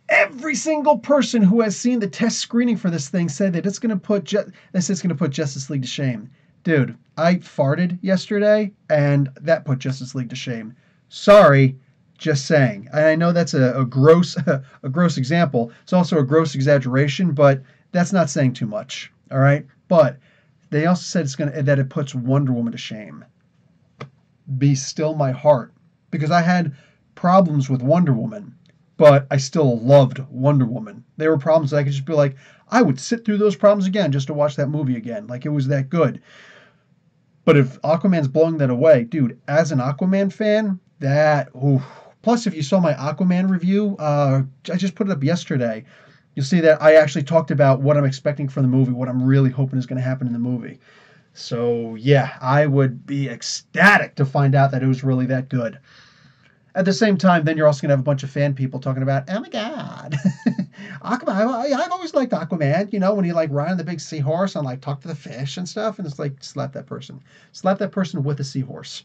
Every single person who has seen the test screening for this thing said that it's going to put Justice League to shame. Dude, I farted yesterday, and that put Justice League to shame. Sorry, just saying. And I know that's a gross a gross example. It's also a gross exaggeration, but that's not saying too much. All right, but they also said that it puts Wonder Woman to shame. Be still my heart, because I had problems with Wonder Woman, but I still loved Wonder Woman. There were problems that I could just be like, I would sit through those problems again just to watch that movie again. Like, it was that good. But if Aquaman's blowing that away, dude, as an Aquaman fan, plus if you saw my Aquaman review, I just put it up yesterday. You'll see that I actually talked about what I'm expecting from the movie, what I'm really hoping is going to happen in the movie. So, yeah, I would be ecstatic to find out that it was really that good. At the same time, then you're also going to have a bunch of fan people talking about, oh my God, Aquaman, I've always liked Aquaman, when he ride on the big seahorse and talk to the fish and stuff. And it's like, slap that person with a seahorse.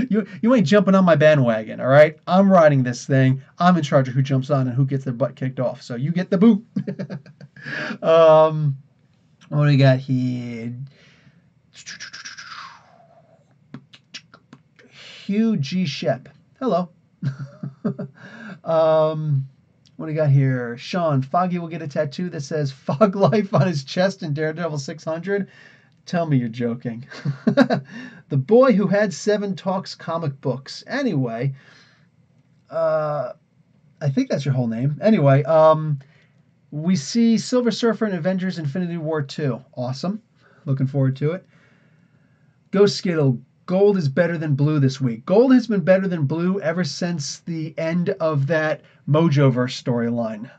You ain't jumping on my bandwagon. All right. I'm riding this thing. I'm in charge of who jumps on and who gets their butt kicked off. So you get the boot. What do we got here? Hugh G. Shep. Hello. What do you got here? Sean, Foggy will get a tattoo that says Fog Life on his chest in Daredevil 600. Tell me you're joking. The Boy Who Had Seven talks comic books. Anyway, I think that's your whole name. Anyway, we see Silver Surfer in Avengers Infinity War 2. Awesome. Looking forward to it. Ghost Skittle, gold is better than blue this week. Gold has been better than blue ever since the end of that Mojoverse storyline.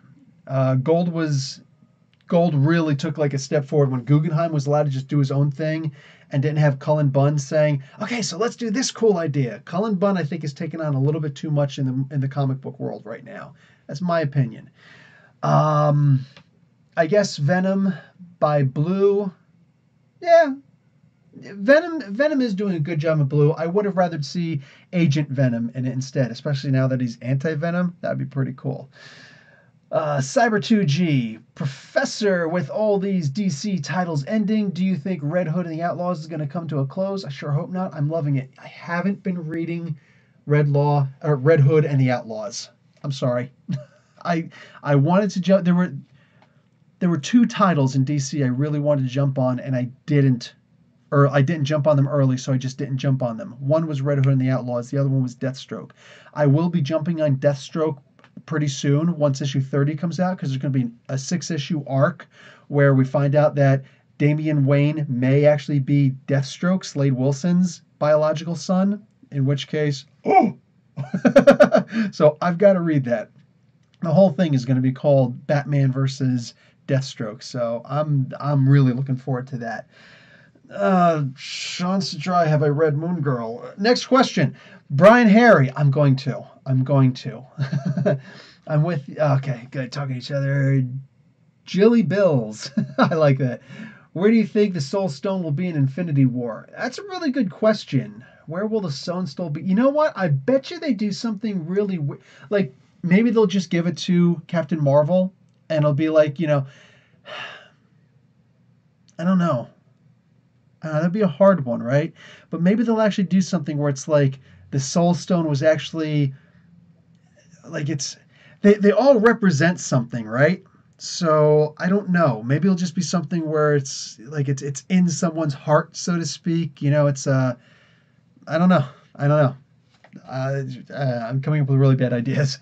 Gold really took like a step forward when Guggenheim was allowed to just do his own thing and didn't have Cullen Bunn saying, "Okay, so let's do this cool idea." Cullen Bunn, I think, is taking on a little bit too much in the comic book world right now. That's my opinion. I guess Venom by Blue. Yeah, Venom is doing a good job of Blue. I would have rather see Agent Venom in it instead, especially now that he's anti-Venom. That'd be pretty cool. Cyber 2G, Professor, with all these DC titles ending, do you think Red Hood and the Outlaws is going to come to a close? I sure hope not. I'm loving it. I haven't been reading Red Hood and the Outlaws. I'm sorry. I wanted to jump. There were two titles in DC I really wanted to jump on, and I didn't jump on them early, so I just didn't jump on them. One was Red Hood and the Outlaws. The other one was Deathstroke. I will be jumping on Deathstroke pretty soon once issue 30 comes out, because there's going to be a 6-issue arc where we find out that Damian Wayne may actually be Deathstroke, Slade Wilson's biological son, in which case, oh! So I've got to read that. The whole thing is going to be called Batman versus Deathstroke, so I'm really looking forward to that. Sean Sadrai, have I read Moon Girl? Next question. Brian Harry, I'm going to. I'm with, okay, good, talking to each other. Jilly Bills, I like that. Where do you think the Soul Stone will be in Infinity War? That's a really good question. Where will the Soul Stone be? You know what? I bet you they do something really, like, maybe they'll just give it to Captain Marvel, and it'll be like, I don't know. That'd be a hard one, right? But maybe they'll actually do something where it's like the Soul Stone was actually like they all represent something, right? So I don't know. Maybe it'll just be something where it's like it's in someone's heart, so to speak. It's I don't know. I'm coming up with really bad ideas.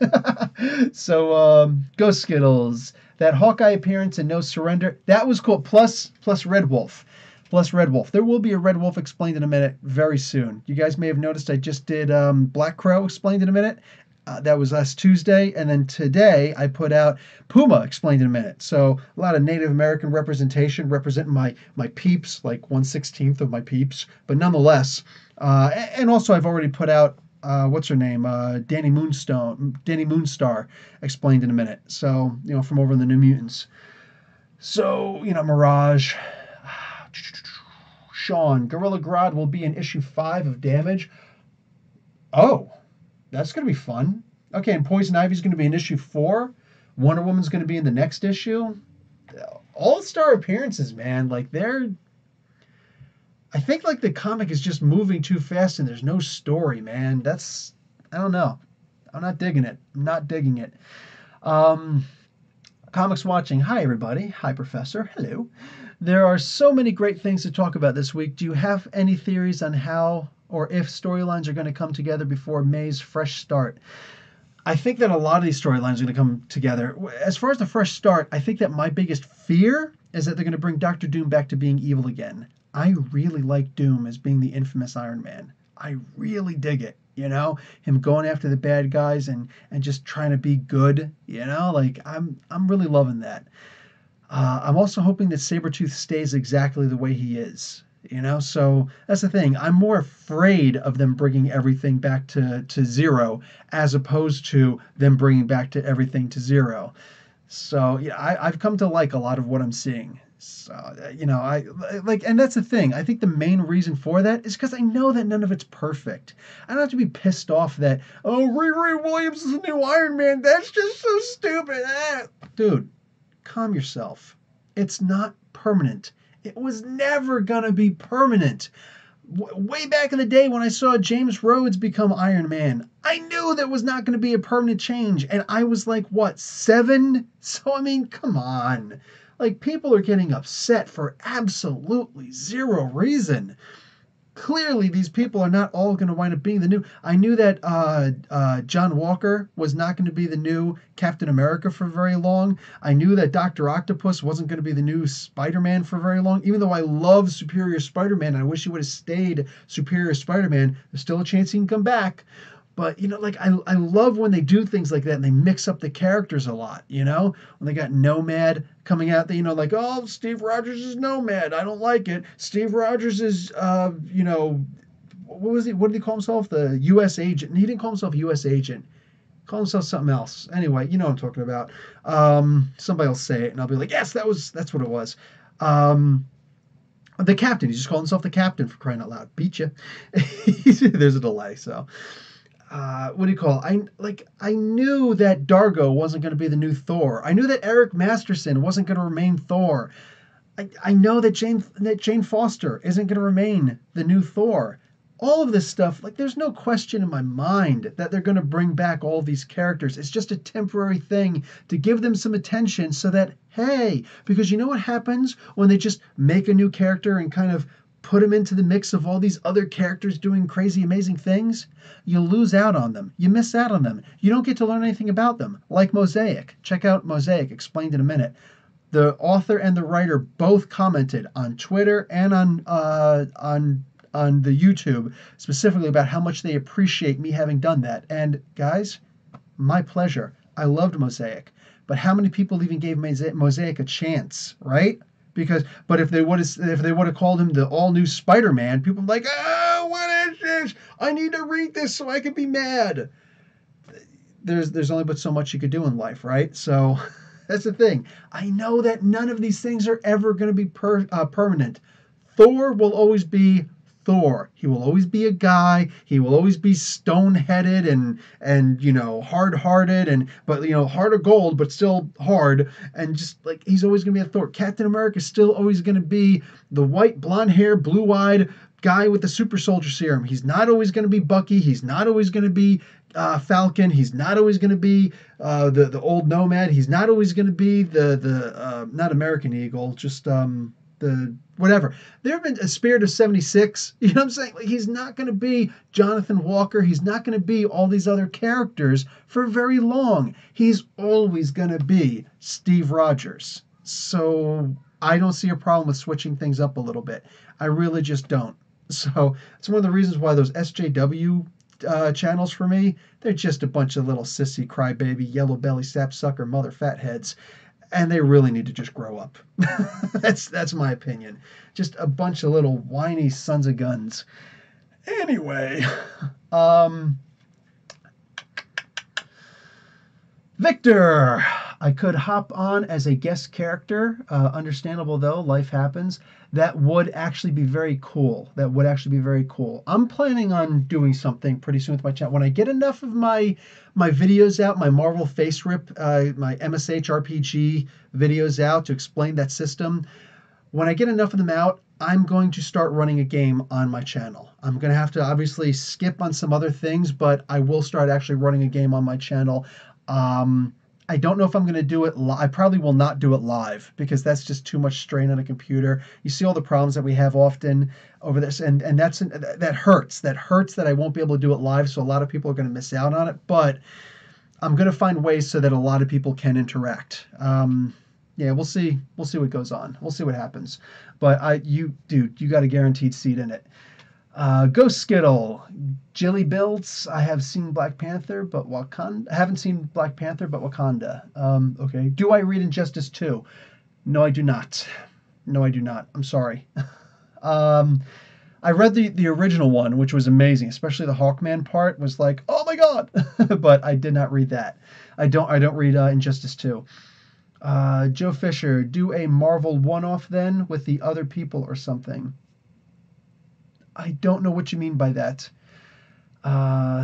So Ghost Skittles, that Hawkeye appearance and No Surrender, that was cool. Plus Red Wolf. There will be a Red Wolf explained in a minute very soon. You guys may have noticed I just did Black Crow explained in a minute. That was last Tuesday. And then today I put out Puma explained in a minute. So a lot of Native American representing my peeps, like 1/16 of my peeps. But nonetheless, and also I've already put out, what's her name? Danny Moonstar explained in a minute. So, from over in the New Mutants. So, Mirage. Sean, Gorilla Grodd will be in issue 5 of Damage. Oh, that's going to be fun. Okay, and Poison Ivy's going to be in issue 4. Wonder Woman's going to be in the next issue. All-star appearances, man. Like, I think, like, the comic is just moving too fast and there's no story, man. I don't know. I'm not digging it. Comics Watching. Hi, everybody. Hi, Professor. Hello. There are so many great things to talk about this week. Do you have any theories on how or if storylines are going to come together before May's fresh start? I think that a lot of these storylines are going to come together. As far as the fresh start, I think that my biggest fear is that they're going to bring Doctor Doom back to being evil again. I really like Doom as being the infamous Iron Man. I really dig it. Him going after the bad guys and just trying to be good. Like I'm really loving that. I'm also hoping that Sabretooth stays exactly the way he is. So that's the thing. I'm more afraid of them bringing everything back to zero as opposed to them bringing back to everything to zero. So yeah, I've come to like a lot of what I'm seeing. So, I like, and that's the thing. I think the main reason for that is because I know that none of it's perfect. I don't have to be pissed off that, Riri Williams is a new Iron Man. That's just so stupid. Dude, calm yourself. It's not permanent. It was never gonna be permanent. Way back in the day when I saw James Rhodes become Iron Man, I knew there was not going to be a permanent change. And I was like, what, 7? So, I mean, come on. Like, people are getting upset for absolutely zero reason. Clearly these people are not all going to wind up being the new. I knew that John Walker was not going to be the new Captain America for very long. I knew that Doctor Octopus wasn't going to be the new Spider-Man for very long. Even though I love Superior Spider-Man, and I wish he would have stayed Superior Spider-Man. There's still a chance he can come back. But like I love when they do things like that and they mix up the characters a lot. When they got Nomad coming out, like, oh, Steve Rogers is Nomad. I don't like it. Steve Rogers is what was he? What did he call himself? The U.S. agent. He didn't call himself U.S. agent. He called himself something else. Anyway, you know what I'm talking about. Somebody will say it, and I'll be like, yes, that's what it was. The captain. He just called himself the captain, for crying out loud. Beat you. There's a delay, so. What do you call it? I knew that Dargo wasn't going to be the new Thor. I knew that Eric Masterson wasn't going to remain Thor. I know that Jane Foster isn't going to remain the new Thor. All of this stuff, there's no question in my mind that they're going to bring back all these characters. It's just a temporary thing to give them some attention so that, hey, because you know what happens when they just make a new character and kind of put them into the mix of all these other characters doing crazy, amazing things? You lose out on them. You miss out on them. You don't get to learn anything about them. Like Mosaic. Check out Mosaic, explained in a minute. The author and the writer both commented on Twitter and on the YouTube specifically about how much they appreciate me having done that. And guys, my pleasure. I loved Mosaic. But how many people even gave Mosaic a chance, right? But if they would have called him the all new Spider-Man, people would be like, oh, what is this? I need to read this so I can be mad. There's only but so much you could do in life, right? So that's the thing. I know that none of these things are ever going to be permanent. Thor will always be Thor. He will always be a guy. He will always be stone-headed and hard-hearted but heart of gold but still hard, and just he's always going to be a Thor. Captain America is still always going to be the white, blonde-haired, blue-eyed guy with the super soldier serum. He's not always going to be Bucky. He's not always going to be Falcon. He's not always going to be the old Nomad. He's not always going to be the not American Eagle, just the whatever. There have been a Spirit of 76. You know what I'm saying? He's not going to be Jonathan Walker. He's not going to be all these other characters for very long. He's always going to be Steve Rogers. So I don't see a problem with switching things up a little bit. I really just don't. So it's one of the reasons why those SJW channels for me, they're just a bunch of little sissy, crybaby, yellow belly, sapsucker, mother fatheads. And they really need to just grow up. That's my opinion. Just a bunch of little whiny sons of guns. Anyway, Victor. I could hop on as a guest character. Understandable though, life happens. That would actually be very cool. I'm planning on doing something pretty soon with my channel. When I get enough of my videos out, my Marvel Face Rip, my MSH RPG videos out to explain that system, when I get enough of them out, I'm going to start running a game on my channel. I'm going to have to obviously skip on some other things, but I will start actually running a game on my channel. I don't know if I'm going to do it. I probably will not do it live because that's just too much strain on a computer. You see all the problems that we have often over this, and that hurts. That hurts that I won't be able to do it live, so a lot of people are going to miss out on it. But I'm going to find ways so that a lot of people can interact. Yeah, we'll see. We'll see what goes on. We'll see what happens. But you got a guaranteed seat in it. Ghost Skittle, Jilly Builds. I have seen Black Panther, but Wakanda. I haven't seen Black Panther, but Wakanda. Okay. Do I read Injustice 2? No, I do not. I'm sorry. I read the original one, which was amazing, especially the Hawkman part was like, oh my god. But I did not read that. I don't read Injustice 2. Joe Fisher, do a Marvel one-off then with the other people or something. I don't know what you mean by that.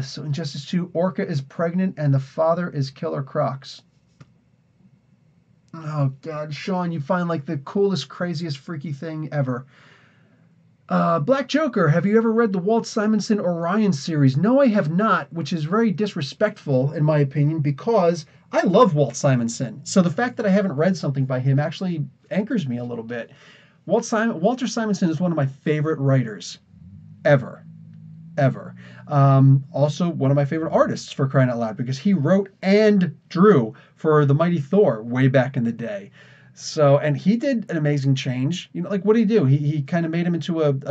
So Injustice 2, Orca is pregnant and the father is Killer Crocs. Oh God, Sean, you find the coolest, craziest, freaky thing ever. Black Joker, have you ever read the Walt Simonson Orion series? No, I have not, which is very disrespectful, in my opinion, because I love Walt Simonson. So the fact that I haven't read something by him actually anchors me a little bit. Walter Simonson is one of my favorite writers ever. Ever. Also, one of my favorite artists, for crying out loud, because he wrote and drew for the Mighty Thor way back in the day. So, and he did an amazing change. You know, like what did he do? He kind of made him into what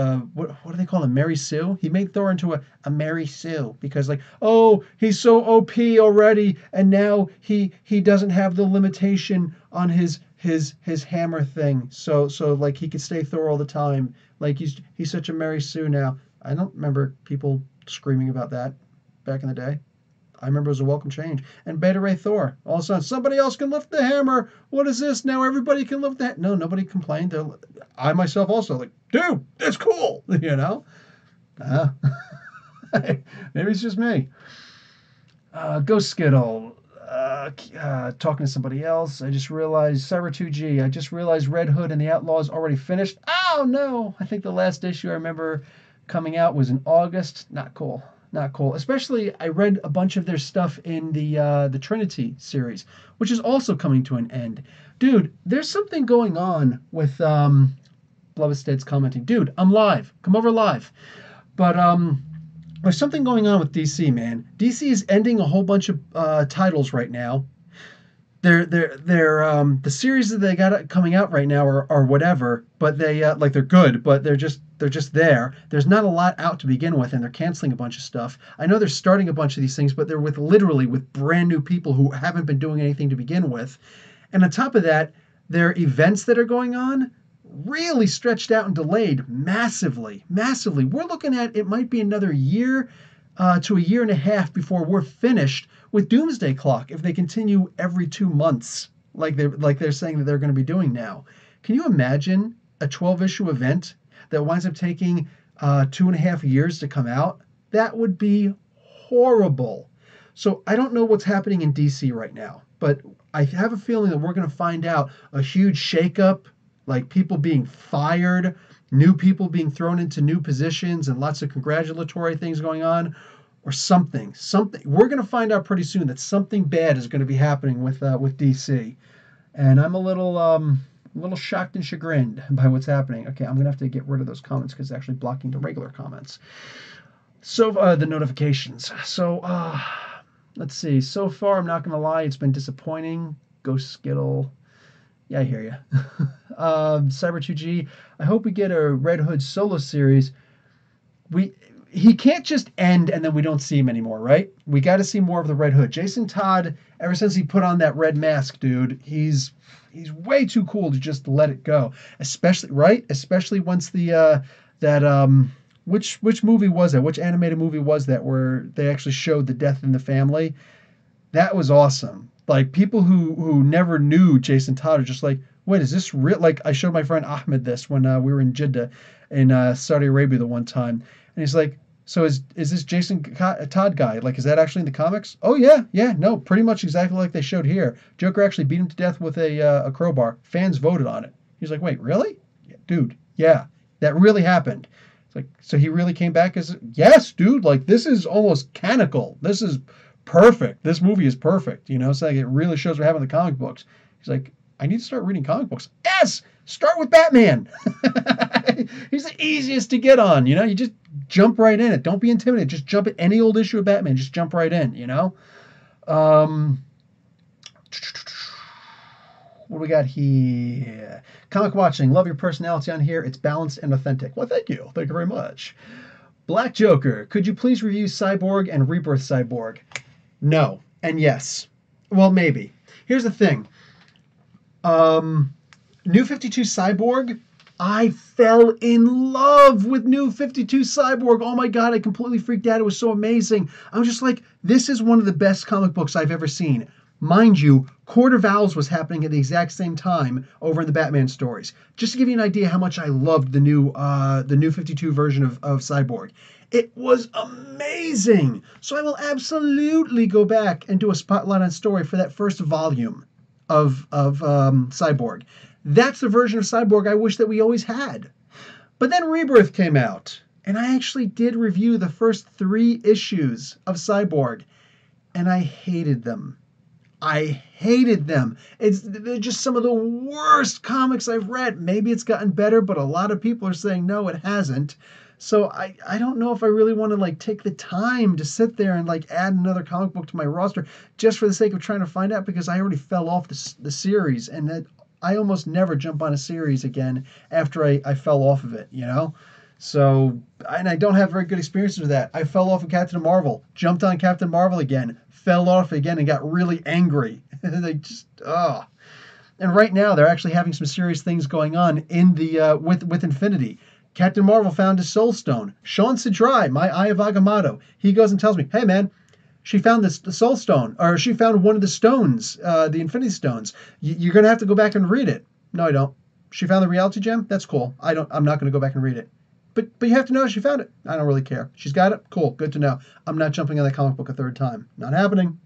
do they call him? Mary Sue. He made Thor into a Mary Sue because like, oh, he's so OP already, and now he doesn't have the limitation on his hammer thing. So like he could stay Thor all the time. Like he's such a Mary Sue now. I don't remember people screaming about that back in the day. I remember it was a welcome change. And Beta Ray Thor. All of a sudden, somebody else can lift the hammer. What is this? Now everybody can lift that. No, nobody complained. I myself also like, dude, it's cool. You know? Maybe it's just me. Ghost Skittle. Talking to somebody else. I just realized Cyber 2G. I just realized Red Hood and the Outlaws already finished. Oh no! I think the last issue I remember coming out was in August. Not cool. Not cool. Especially, I read a bunch of their stuff in the Trinity series, which is also coming to an end. Dude, there's something going on with Bloodstead's commenting. Dude, I'm live. Come over live. But there's something going on with DC, man. DC is ending a whole bunch of titles right now. They're the series that they got coming out right now are whatever, but they're good, but they're just there. There's not a lot out to begin with, and they're canceling a bunch of stuff. I know they're starting a bunch of these things, but they're literally with brand new people who haven't been doing anything to begin with. And on top of that, their events that are going on really stretched out and delayed massively. We're looking at it might be another year to a year and a half before we're finished with Doomsday Clock if they continue every 2 months like they're saying that they're going to be doing now. Can you imagine a 12-issue event that winds up taking 2.5 years to come out? That would be horrible. So I don't know what's happening in DC right now, but I have a feeling that we're going to find out a huge shakeup, like people being fired, new people being thrown into new positions, and lots of congratulatory things going on, or something. We're going to find out pretty soon that something bad is going to be happening with DC, and I'm a little shocked and chagrined by what's happening. Okay, I'm going to have to get rid of those comments because it's actually blocking the regular comments. So the notifications. So let's see. So far, I'm not going to lie, it's been disappointing. Ghost Skittle. Yeah, I hear you. Cyber 2G. I hope we get a Red Hood solo series. He can't just end and then we don't see him anymore, right? We got to see more of the Red Hood. Jason Todd, ever since he put on that red mask, dude, he's way too cool to just let it go. Especially once which movie was that? Which animated movie was that where they actually showed the death in the family? That was awesome. Like people who never knew Jason Todd are just like, wait, is this real? Like I showed my friend Ahmed this when we were in Jeddah in Saudi Arabia the one time, and he's like, so is this Jason Todd guy? Like, is that actually in the comics? Oh yeah, no, pretty much exactly like they showed here. Joker actually beat him to death with a crowbar. Fans voted on it. He's like, wait, really? Yeah, dude, yeah, that really happened. It's like, so he really came back as yes, dude. Like this is almost canonical. This is perfect. This movie is perfect. You know, it's like it really shows what happened in the comic books. He's like, I need to start reading comic books. Yes, start with Batman. He's the easiest to get on. You know, you just jump right in it. Don't be intimidated. Just jump at any old issue of Batman. Just jump right in. You know. What do we got here? Comic watching. Love your personality on here. It's balanced and authentic. Well, thank you. Thank you very much. Black Joker. Could you please review Cyborg and Rebirth Cyborg? No. And yes. Well, maybe. Here's the thing. New 52 Cyborg, I fell in love with New 52 Cyborg. Oh my god, I completely freaked out. It was so amazing. I was just like, this is one of the best comic books I've ever seen. Mind you, Court of Owls was happening at the exact same time over in the Batman stories. Just to give you an idea how much I loved the new 52 version of Cyborg. It was amazing. So I will absolutely go back and do a spotlight on story for that first volume of Cyborg. That's the version of Cyborg I wish that we always had. But then Rebirth came out, and I actually did review the first 3 issues of Cyborg, and I hated them. I hated them. They're just some of the worst comics I've read. Maybe it's gotten better, but a lot of people are saying no, it hasn't. So I don't know if I really want to like take the time to sit there and like add another comic book to my roster just for the sake of trying to find out, because I already fell off the series, and that I almost never jump on a series again after I fell off of it, you know? So, and I don't have very good experiences with that. I fell off of Captain Marvel, jumped on Captain Marvel again, fell off again, and got really angry. They just, oh. And right now, they're actually having some serious things going on in the with Infinity. Captain Marvel found his Soul Stone. Sean Sidrai, my Eye of Agamotto, he goes and tells me, hey man, she found the Soul Stone, or she found one of the stones, the Infinity Stones. You're going to have to go back and read it. No, I don't. She found the Reality Gem? That's cool. I'm not going to go back and read it. But you have to know she found it. I don't really care. She's got it? Cool. Good to know. I'm not jumping on that comic book a third time. Not happening.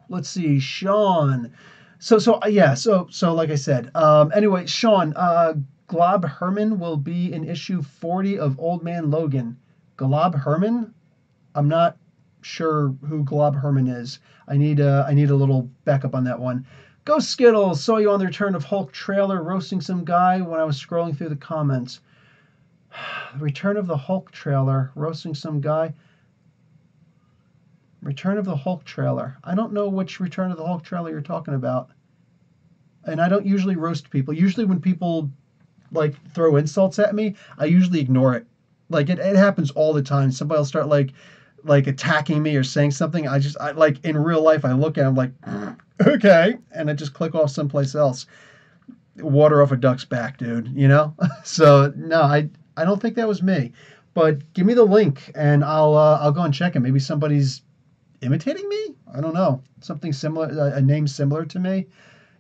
Let's see. Sean. So like I said. Anyway, Sean, Glob Herman will be in issue 40 of Old Man Logan. Glob Herman? I'm not sure who Glob Herman is. I need a little backup on that one. Go Skittles! Saw you on the Return of Hulk trailer roasting some guy when I was scrolling through the comments. Return of the Hulk trailer roasting some guy. Return of the Hulk trailer. I don't know which Return of the Hulk trailer you're talking about. And I don't usually roast people. Usually when people like throw insults at me, I usually ignore it. Like it happens all the time. Somebody will start like attacking me or saying something. I like in real life, I look at them like, okay, and I just click off someplace else. Water off a duck's back, dude, you know? So no, I don't think that was me. But give me the link and I'll go and check it. Maybe somebody's imitating me? I don't know. Something similar, a name similar to me.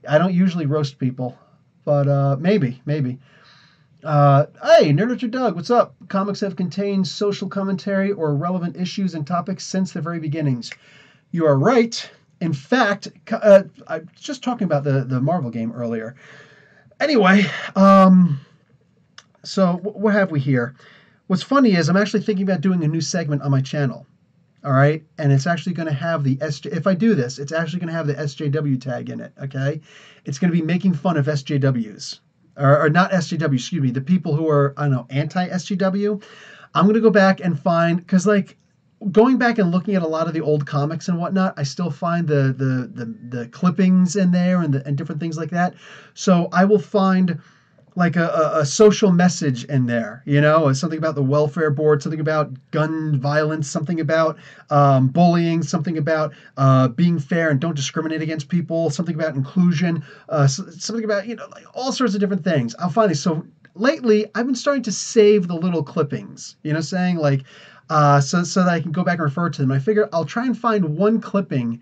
I don't usually roast people, but maybe. Hey, Nerd Doug, what's up? Comics have contained social commentary or relevant issues and topics since the very beginnings. You are right. In fact, I was just talking about the Marvel game earlier. Anyway, so what have we here? What's funny is I'm actually thinking about doing a new segment on my channel. All right, and it's actually going to have the if I do this, it's actually going to have the SJW tag in it, okay? It's going to be making fun of SJWs. Or not SJW, excuse me, the people who are, I don't know, anti-SJW. I'm going to go back and find, because like, going back and looking at a lot of the old comics and whatnot, I still find the clippings in there and different things like that. So I will find like a social message in there, you know, something about the welfare board, something about gun violence, something about bullying, something about being fair and don't discriminate against people, something about inclusion, something about, you know, like all sorts of different things. I'll find it. So lately, I've been starting to save the little clippings, you know, saying like, so that I can go back and refer to them. I figure I'll try and find one clipping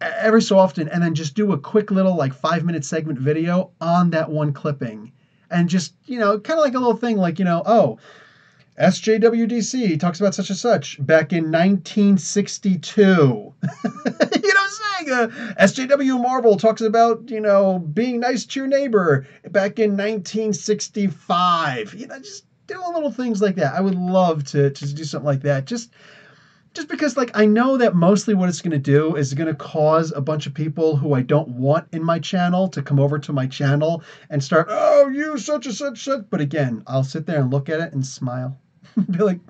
every so often and then just do a quick little like 5-minute segment video on that one clipping. And just, you know, kind of like a little thing like, you know, oh, SJWDC talks about such and such back in 1962. You know what I'm saying? SJW Marvel talks about, you know, being nice to your neighbor back in 1965. You know, just doing little things like that. I would love to do something like that. Just because, like, I know that mostly what it's going to do is going to cause a bunch of people who I don't want in my channel to come over to my channel and start, oh, you such and such. But again, I'll sit there and look at it and smile. Be like,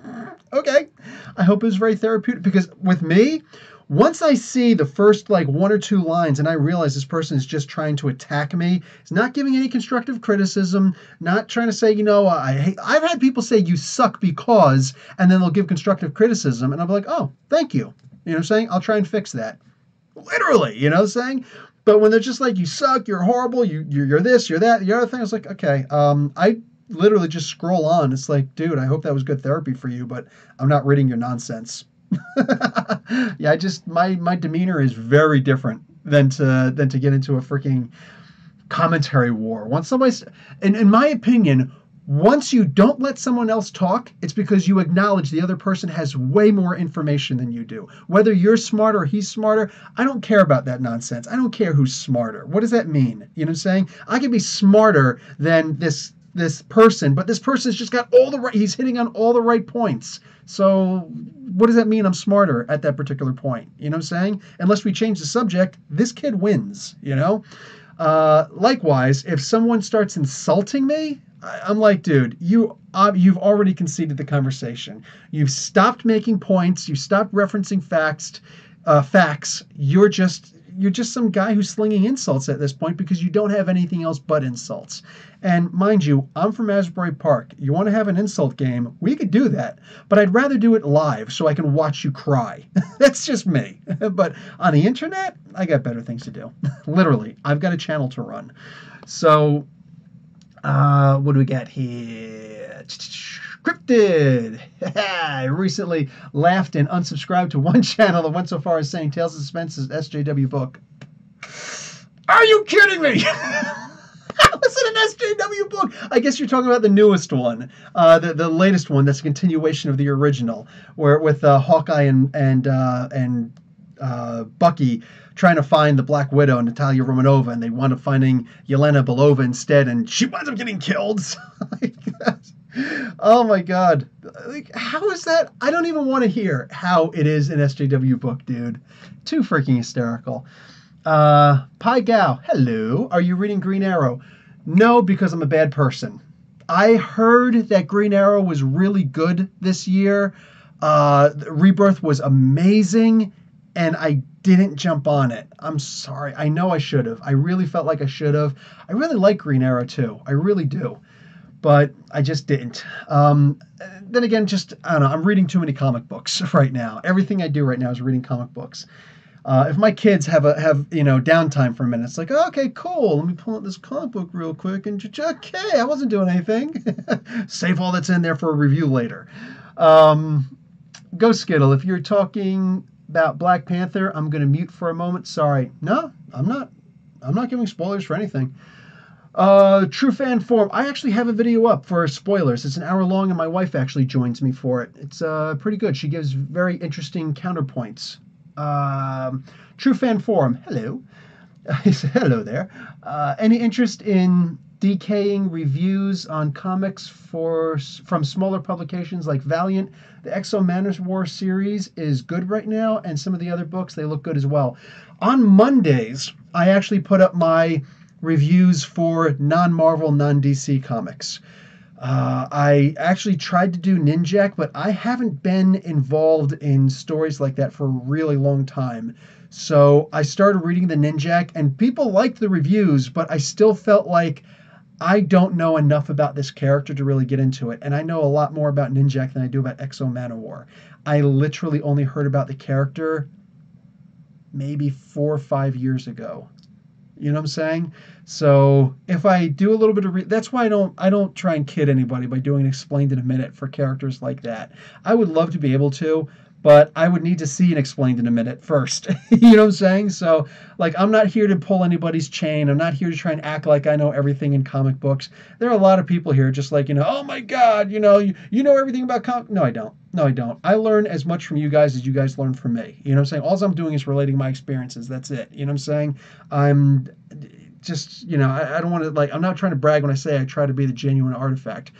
okay. I hope it was very therapeutic, because with me, once I see the first like 1 or 2 lines and I realize this person is just trying to attack me, he's not giving any constructive criticism, not trying to say, you know, I've had people say you suck because, and then they'll give constructive criticism, and I'll be like, oh, thank you. You know what I'm saying? I'll try and fix that. Literally, you know what I'm saying? But when they're just like, you suck, you're horrible, you're this, you're that, the other thing, I was like, okay, I literally just scroll on. It's like, dude, I hope that was good therapy for you, but I'm not reading your nonsense. Yeah, my demeanor is very different than to get into a freaking commentary war. Once somebody's, in my opinion, Once you don't let someone else talk, it's because you acknowledge the other person has way more information than you do. Whether you're smarter or he's smarter, I don't care about that nonsense. I don't care who's smarter. What does that mean? You know what I'm saying? I can be smarter than this person, but this person's just got all the right, he's hitting on all the right points. So what does that mean I'm smarter at that particular point? You know what I'm saying? Unless we change the subject, this kid wins, you know? Likewise, if someone starts insulting me, I'm like, dude, you've already conceded the conversation. You've stopped making points. You stopped referencing facts. You're just some guy who's slinging insults at this point because you don't have anything else but insults. And mind you, I'm from Asbury Park. You want to have an insult game? We could do that, but I'd rather do it live so I can watch you cry. That's just me. But on the internet, I got better things to do. Literally, I've got a channel to run. So, what do we got here? Scripted. I recently laughed and unsubscribed to one channel that went so far as saying Tales of Suspense's SJW book. Are you kidding me? Was it an SJW book? I guess you're talking about the newest one, the latest one. That's a continuation of the original, where with Hawkeye and Bucky trying to find the Black Widow, Natalia Romanova, and they wound up finding Yelena Belova instead, and she winds up getting killed. Oh my God. Like, how is that? I don't even want to hear how it is an SJW book, dude. Too freaking hysterical. Pi Gao, hello. Are you reading Green Arrow? No, because I'm a bad person. I heard that Green Arrow was really good this year. Rebirth was amazing, and I didn't jump on it. I'm sorry. I know I should have. I really felt like I should have. I really like Green Arrow too. I really do. But I just didn't. Then again, I don't know. I'm reading too many comic books right now. Everything I do right now is reading comic books. If my kids have downtime for a minute, it's like, oh, okay, cool. Let me pull out this comic book real quick and okay, I wasn't doing anything. Save all that's in there for a review later. Go Skittle. If you're talking about Black Panther, I'm going to mute for a moment. Sorry. No, I'm not. I'm not giving spoilers for anything. True Fan Forum. I actually have a video up for spoilers. It's an hour long, and my wife actually joins me for it. It's pretty good. She gives very interesting counterpoints. True Fan Forum. Hello. He said, hello there. Any interest in decaying reviews on comics from smaller publications like Valiant? The Exo Manners War series is good right now, and some of the other books, they look good as well. On Mondays, I actually put up my reviews for non-Marvel, non-DC comics. I actually tried to do Ninjak, but I haven't been involved in stories like that for a really long time. So I started reading the Ninjak, and people liked the reviews, but I still felt like I don't know enough about this character to really get into it. And I know a lot more about Ninjak than I do about Exo Manowar. I literally only heard about the character maybe 4 or 5 years ago. You know what I'm saying? So if I do a little bit of that's why I don't try and kid anybody by doing Explained in a Minute for characters like that. I would love to be able to, but I would need to see an Explained in a Minute first. You know what I'm saying? So like, I'm not here to pull anybody's chain. I'm not here to try and act like I know everything in comic books. There are a lot of people here just like, oh my God, you know everything about comic. No, I don't. No, I don't. I learn as much from you guys as you guys learn from me. You know what I'm saying? All I'm doing is relating my experiences. That's it. You know what I'm saying? I'm just, I don't want to, like, I'm not trying to brag when I say I try to be the genuine artifact.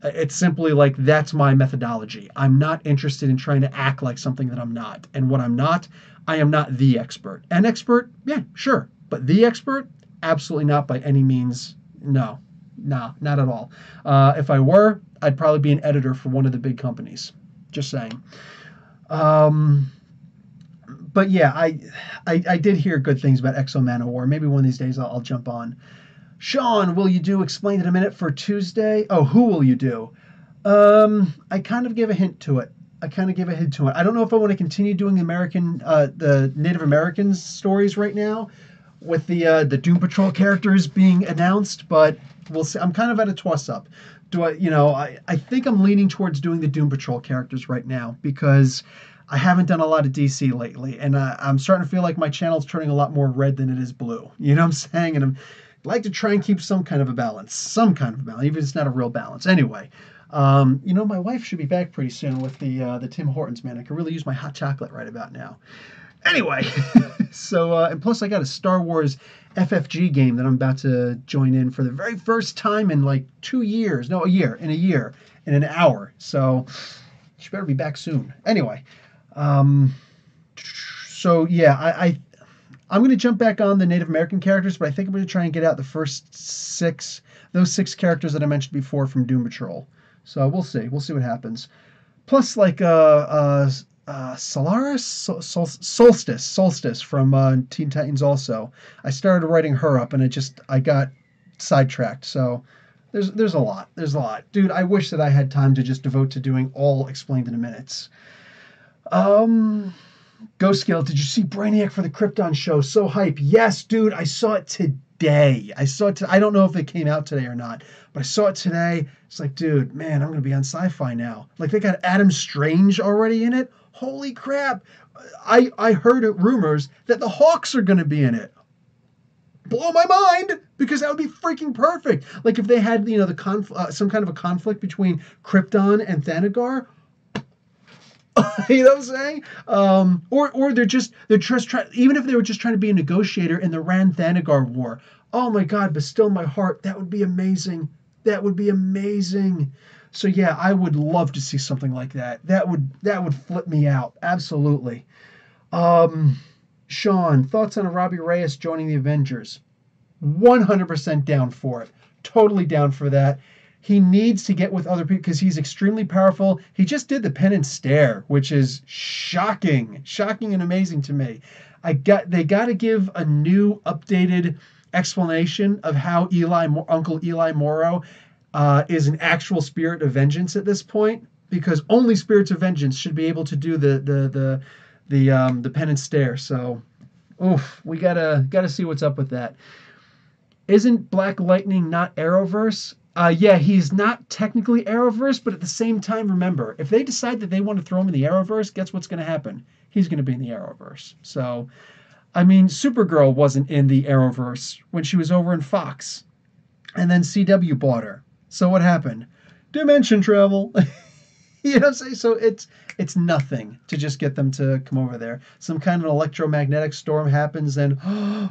It's simply like, that's my methodology. I'm not interested in trying to act like something that I'm not. And what I'm not, I am not the expert. An expert? Yeah, sure. But the expert? Absolutely not by any means. No, not at all. If I were, I'd probably be an editor for one of the big companies. Just saying. But yeah, I did hear good things about Exo Manowar. Maybe one of these days I'll jump on. Sean, will you do Explained in a Minute for Tuesday? Oh, who will you do? I kind of gave a hint to it. I don't know if I want to continue doing the Native Americans stories right now with the Doom Patrol characters being announced, but we'll see. I'm kind of at a toss-up. I think I'm leaning towards doing the Doom Patrol characters right now because I haven't done a lot of DC lately, and I'm starting to feel like my channel's turning a lot more red than it is blue. You know what I'm saying? And like to try and keep some kind of a balance. Some kind of a balance, even if it's not a real balance. Anyway, my wife should be back pretty soon with the Tim Hortons, man. I could really use my hot chocolate right about now. Anyway, so and plus I got a Star Wars FFG game that I'm about to join in for the very first time in like 2 years. No, a year. In a year, in an hour. So she better be back soon. Anyway, um, so yeah, I'm going to jump back on the Native American characters, but I think I'm going to try and get out the first those six characters that I mentioned before from Doom Patrol. So we'll see. We'll see what happens. Plus, like Solaris, Solstice from Teen Titans. Also, I started writing her up, and I got sidetracked. So there's a lot. There's a lot, dude. I wish that I had time to just devote to doing all explained in a minutes. Um, Ghost Scale, did you see Brainiac for the Krypton show? So hype. Yes, dude, I saw it today. I don't know if it came out today or not, but I saw it today. It's like, dude, man, I'm going to be on Sci-Fi now. Like, they got Adam Strange already in it. Holy crap. I heard rumors that the Hawks are going to be in it. Blow my mind, because that would be freaking perfect. Like, if they had, some kind of a conflict between Krypton and Thanagar. You know what I'm saying? Or they're just trying. Even if they were just trying to be a negotiator in the Rand Thanagar war. Oh my God! But still, my heart. That would be amazing. That would be amazing. So yeah, I would love to see something like that. That would flip me out. Absolutely. Sean, thoughts on Robbie Reyes joining the Avengers? 100% down for it. Totally down for that. He needs to get with other people because he's extremely powerful. He just did the Pen and Stare, which is shocking and amazing to me. They got to give a new, updated explanation of how Uncle Eli Morrow, is an actual spirit of vengeance at this point, because only spirits of vengeance should be able to do the Pen and Stare. So, oof, we gotta see what's up with that. Isn't Black Lightning not Arrowverse? Yeah, he's not technically Arrowverse, but at the same time, remember, if they decide that they want to throw him in the Arrowverse, guess what's going to happen? He's going to be in the Arrowverse. So, I mean, Supergirl wasn't in the Arrowverse when she was over in Fox, and then CW bought her. So what happened? Dimension travel. You know what I'm saying? So it's nothing to just get them to come over there. Some kind of electromagnetic storm happens, and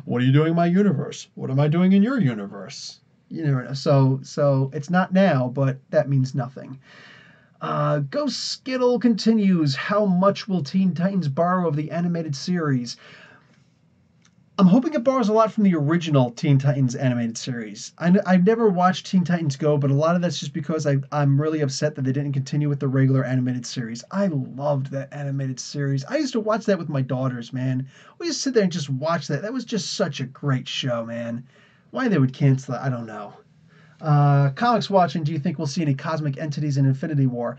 what are you doing in my universe? What am I doing in your universe? You know, so it's not now, but that means nothing. Ghost Skittle continues. How much will Teen Titans borrow of the animated series? I'm hoping it borrows a lot from the original Teen Titans animated series. I've never watched Teen Titans Go, but a lot of that's just because I'm really upset that they didn't continue with the regular animated series. I loved that animated series. I used to watch that with my daughters, man. We used to sit there and just watch that. That was just such a great show, man. Why they would cancel it, I don't know. Comics watching, do you think we'll see any cosmic entities in Infinity War?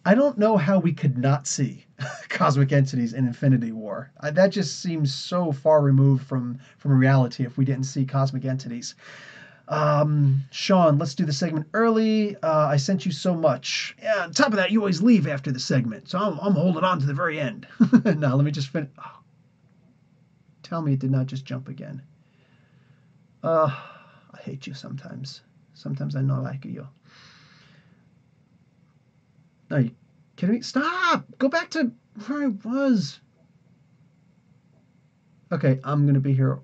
I don't know how we could not see cosmic entities in Infinity War. That just seems so far removed from reality if we didn't see cosmic entities. Sean, let's do the segment early. I sent you so much. Yeah, on top of that, you always leave after the segment, so I'm holding on to the very end. Now, let me just finish. Oh, tell me it did not just jump again. I hate you sometimes. Sometimes I not like you. Are you kidding me? Stop! Go back to where I was. Okay, I'm going to be here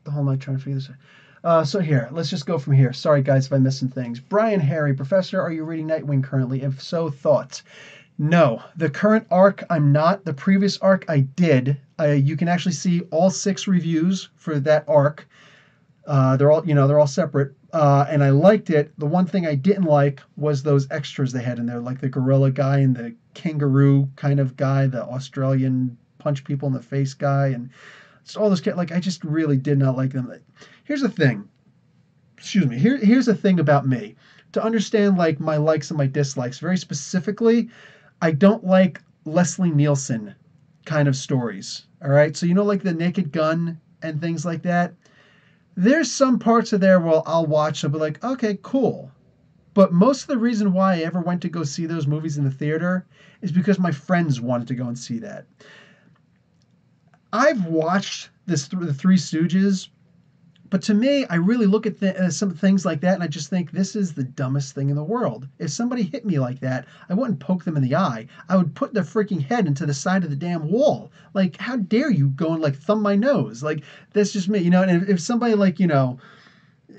the whole night trying to figure this out. So here, let's just go from here. Sorry, guys, if I'm missing things. Brian Harry, Professor, are you reading Nightwing currently? If so, thoughts? No, the current arc, I'm not. The previous arc, I did. You can actually see all 6 reviews for that arc. They're all separate. And I liked it. The one thing I didn't like was those extras they had in there, like the gorilla guy and the kangaroo kind of guy, the Australian punch people in the face guy, and all those. Like, I just really did not like them. Here's the thing. Excuse me. Here's the thing about me. To understand like my likes and my dislikes very specifically, I don't like Leslie Nielsen kind of stories. All right. So like the Naked Gun and things like that. There's some parts of there where I'll watch and be like, okay, cool. But most of the reason why I ever went to go see those movies in the theater is because my friends wanted to go and see that. I've watched the Three Stooges But to me, I really look at some things like that and I just think this is the dumbest thing in the world. If somebody hit me like that, I wouldn't poke them in the eye. I would put their freaking head into the side of the damn wall. Like, how dare you go and like thumb my nose? Like, that's just me, you know. And if somebody like, you know,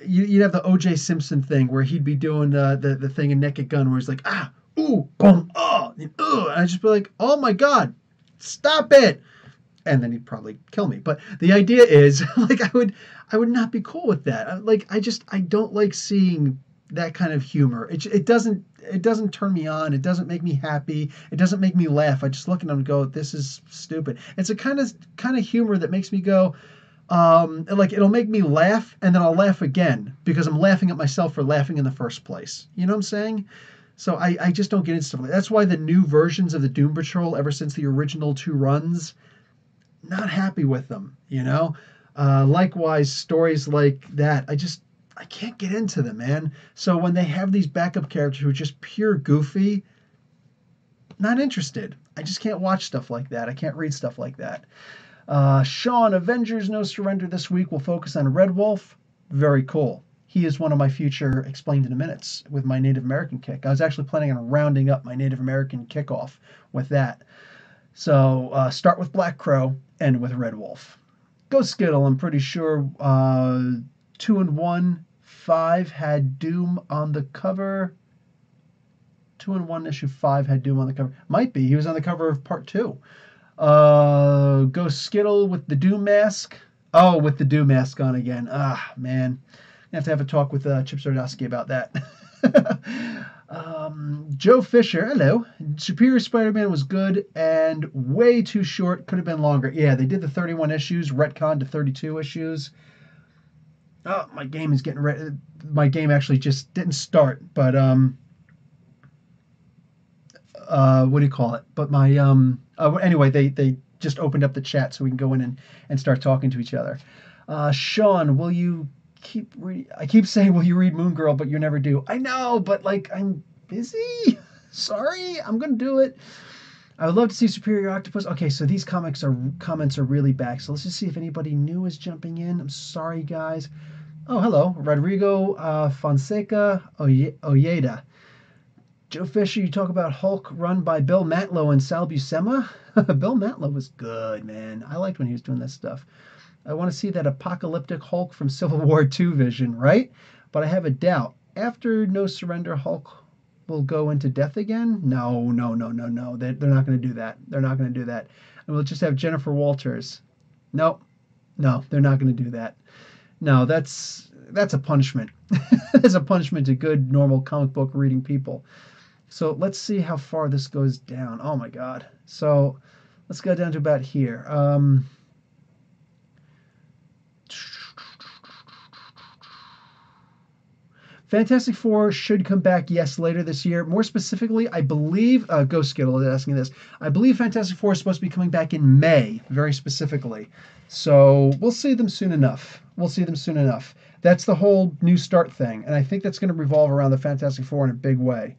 you'd have the O.J. Simpson thing where he'd be doing the thing in Naked Gun where he's like, ah, ooh, boom, oh, and I'd just be like, oh my God, stop it. And then he'd probably kill me. But the idea is, like, I would not be cool with that. Like, I don't like seeing that kind of humor. It doesn't turn me on. It doesn't make me happy. It doesn't make me laugh. I just look at them and go, this is stupid. It's a kind of humor that makes me go, like it'll make me laugh and then I'll laugh again because I'm laughing at myself for laughing in the first place. You know what I'm saying? So I just don't get into stuff like that. That's why the new versions of the Doom Patrol, ever since the original two runs, not happy with them, you know? Likewise, stories like that, I can't get into them, man. So when they have these backup characters who are just pure goofy, not interested. I just can't watch stuff like that. I can't read stuff like that. Sean, Avengers No Surrender this week will focus on Red Wolf. Very cool. He is one of my future Explained in a Minutes with my Native American kick. I was actually planning on rounding up my Native American kickoff with that. So start with Black Crow, end with Red Wolf. Go Skittle, I'm pretty sure 2 and 1, 5 had Doom on the cover. 2 and 1 issue 5 had Doom on the cover. Might be. He was on the cover of part 2. Go Skittle with the Doom mask. Oh, with the Doom mask on again. Ah, man. I have to have a talk with Chip Zdarsky about that. Joe Fisher, hello. Superior Spider-Man was good and way too short. Could have been longer. Yeah, they did the 31 issues, retcon to 32 issues. Oh, my game is getting ready. My game actually just didn't start, but what do you call it? But my anyway, they just opened up the chat so we can go in and start talking to each other. Sean, will you I keep saying, will you read Moon Girl, but you never do. I know, but like I'm busy. Sorry, I'm gonna do it. I would love to see Superior Octopus. Okay, so these comments are really back. So let's just see if anybody new is jumping in. I'm sorry, guys. Oh, hello, Rodrigo Fonseca Oyeda. Joe Fisher, you talk about Hulk run by Bill Mantlo and Sal Buscema. Bill Mantlo was good, man. I liked when he was doing this stuff. I want to see that apocalyptic Hulk from Civil War II vision, right? But I have a doubt. After No Surrender, Hulk will go into death again? No. They're not going to do that. They're not going to do that. And we'll just have Jennifer Walters. No, they're not going to do that. No, that's a punishment. That's a punishment to good, normal comic book reading people. So let's see how far this goes down. Oh my God. So let's go down to about here. Fantastic Four should come back, yes, later this year. More specifically, I believe, Ghost Skittle is asking this, I believe Fantastic Four is supposed to be coming back in May, very specifically. So we'll see them soon enough. That's the whole New Start thing, and I think that's going to revolve around the Fantastic Four in a big way.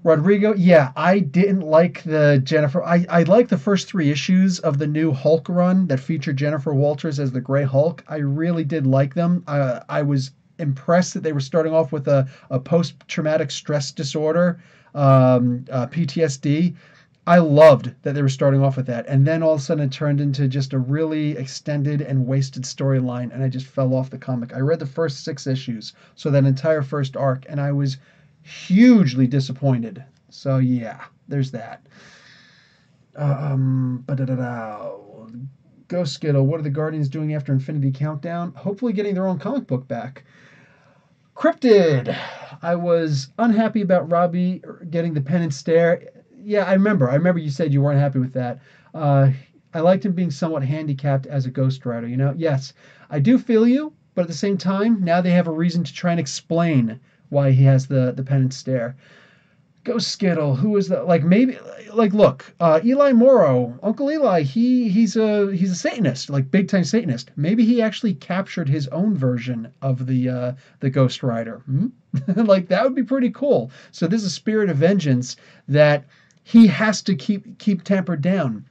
Rodrigo, yeah, I didn't like the Jennifer. I liked the first 3 issues of the new Hulk run that featured Jennifer Walters as the Gray Hulk. I really did like them. I was impressed that they were starting off with a post-traumatic stress disorder, PTSD. I loved that they were starting off with that. And then all of a sudden it turned into just a really extended and wasted storyline, and I just fell off the comic. I read the first 6 issues, so that entire first arc, and I was hugely disappointed. So yeah, there's that. Ghost Skittle, what are the Guardians doing after Infinity Countdown? Hopefully getting their own comic book back. Cryptid, I was unhappy about Robbie getting the pen and stare. Yeah, I remember you said you weren't happy with that. I liked him being somewhat handicapped as a Ghost Rider, you know? Yes, I do feel you, but at the same time, now they have a reason to try and explain why he has the pen and stare. Ghost Skittle, who is that? Like maybe, like look, Eli Morrow, Uncle Eli, he's a Satanist, like big time Satanist. Maybe he actually captured his own version of the Ghost Rider. Like that would be pretty cool. So there's a spirit of vengeance that he has to keep tempered down.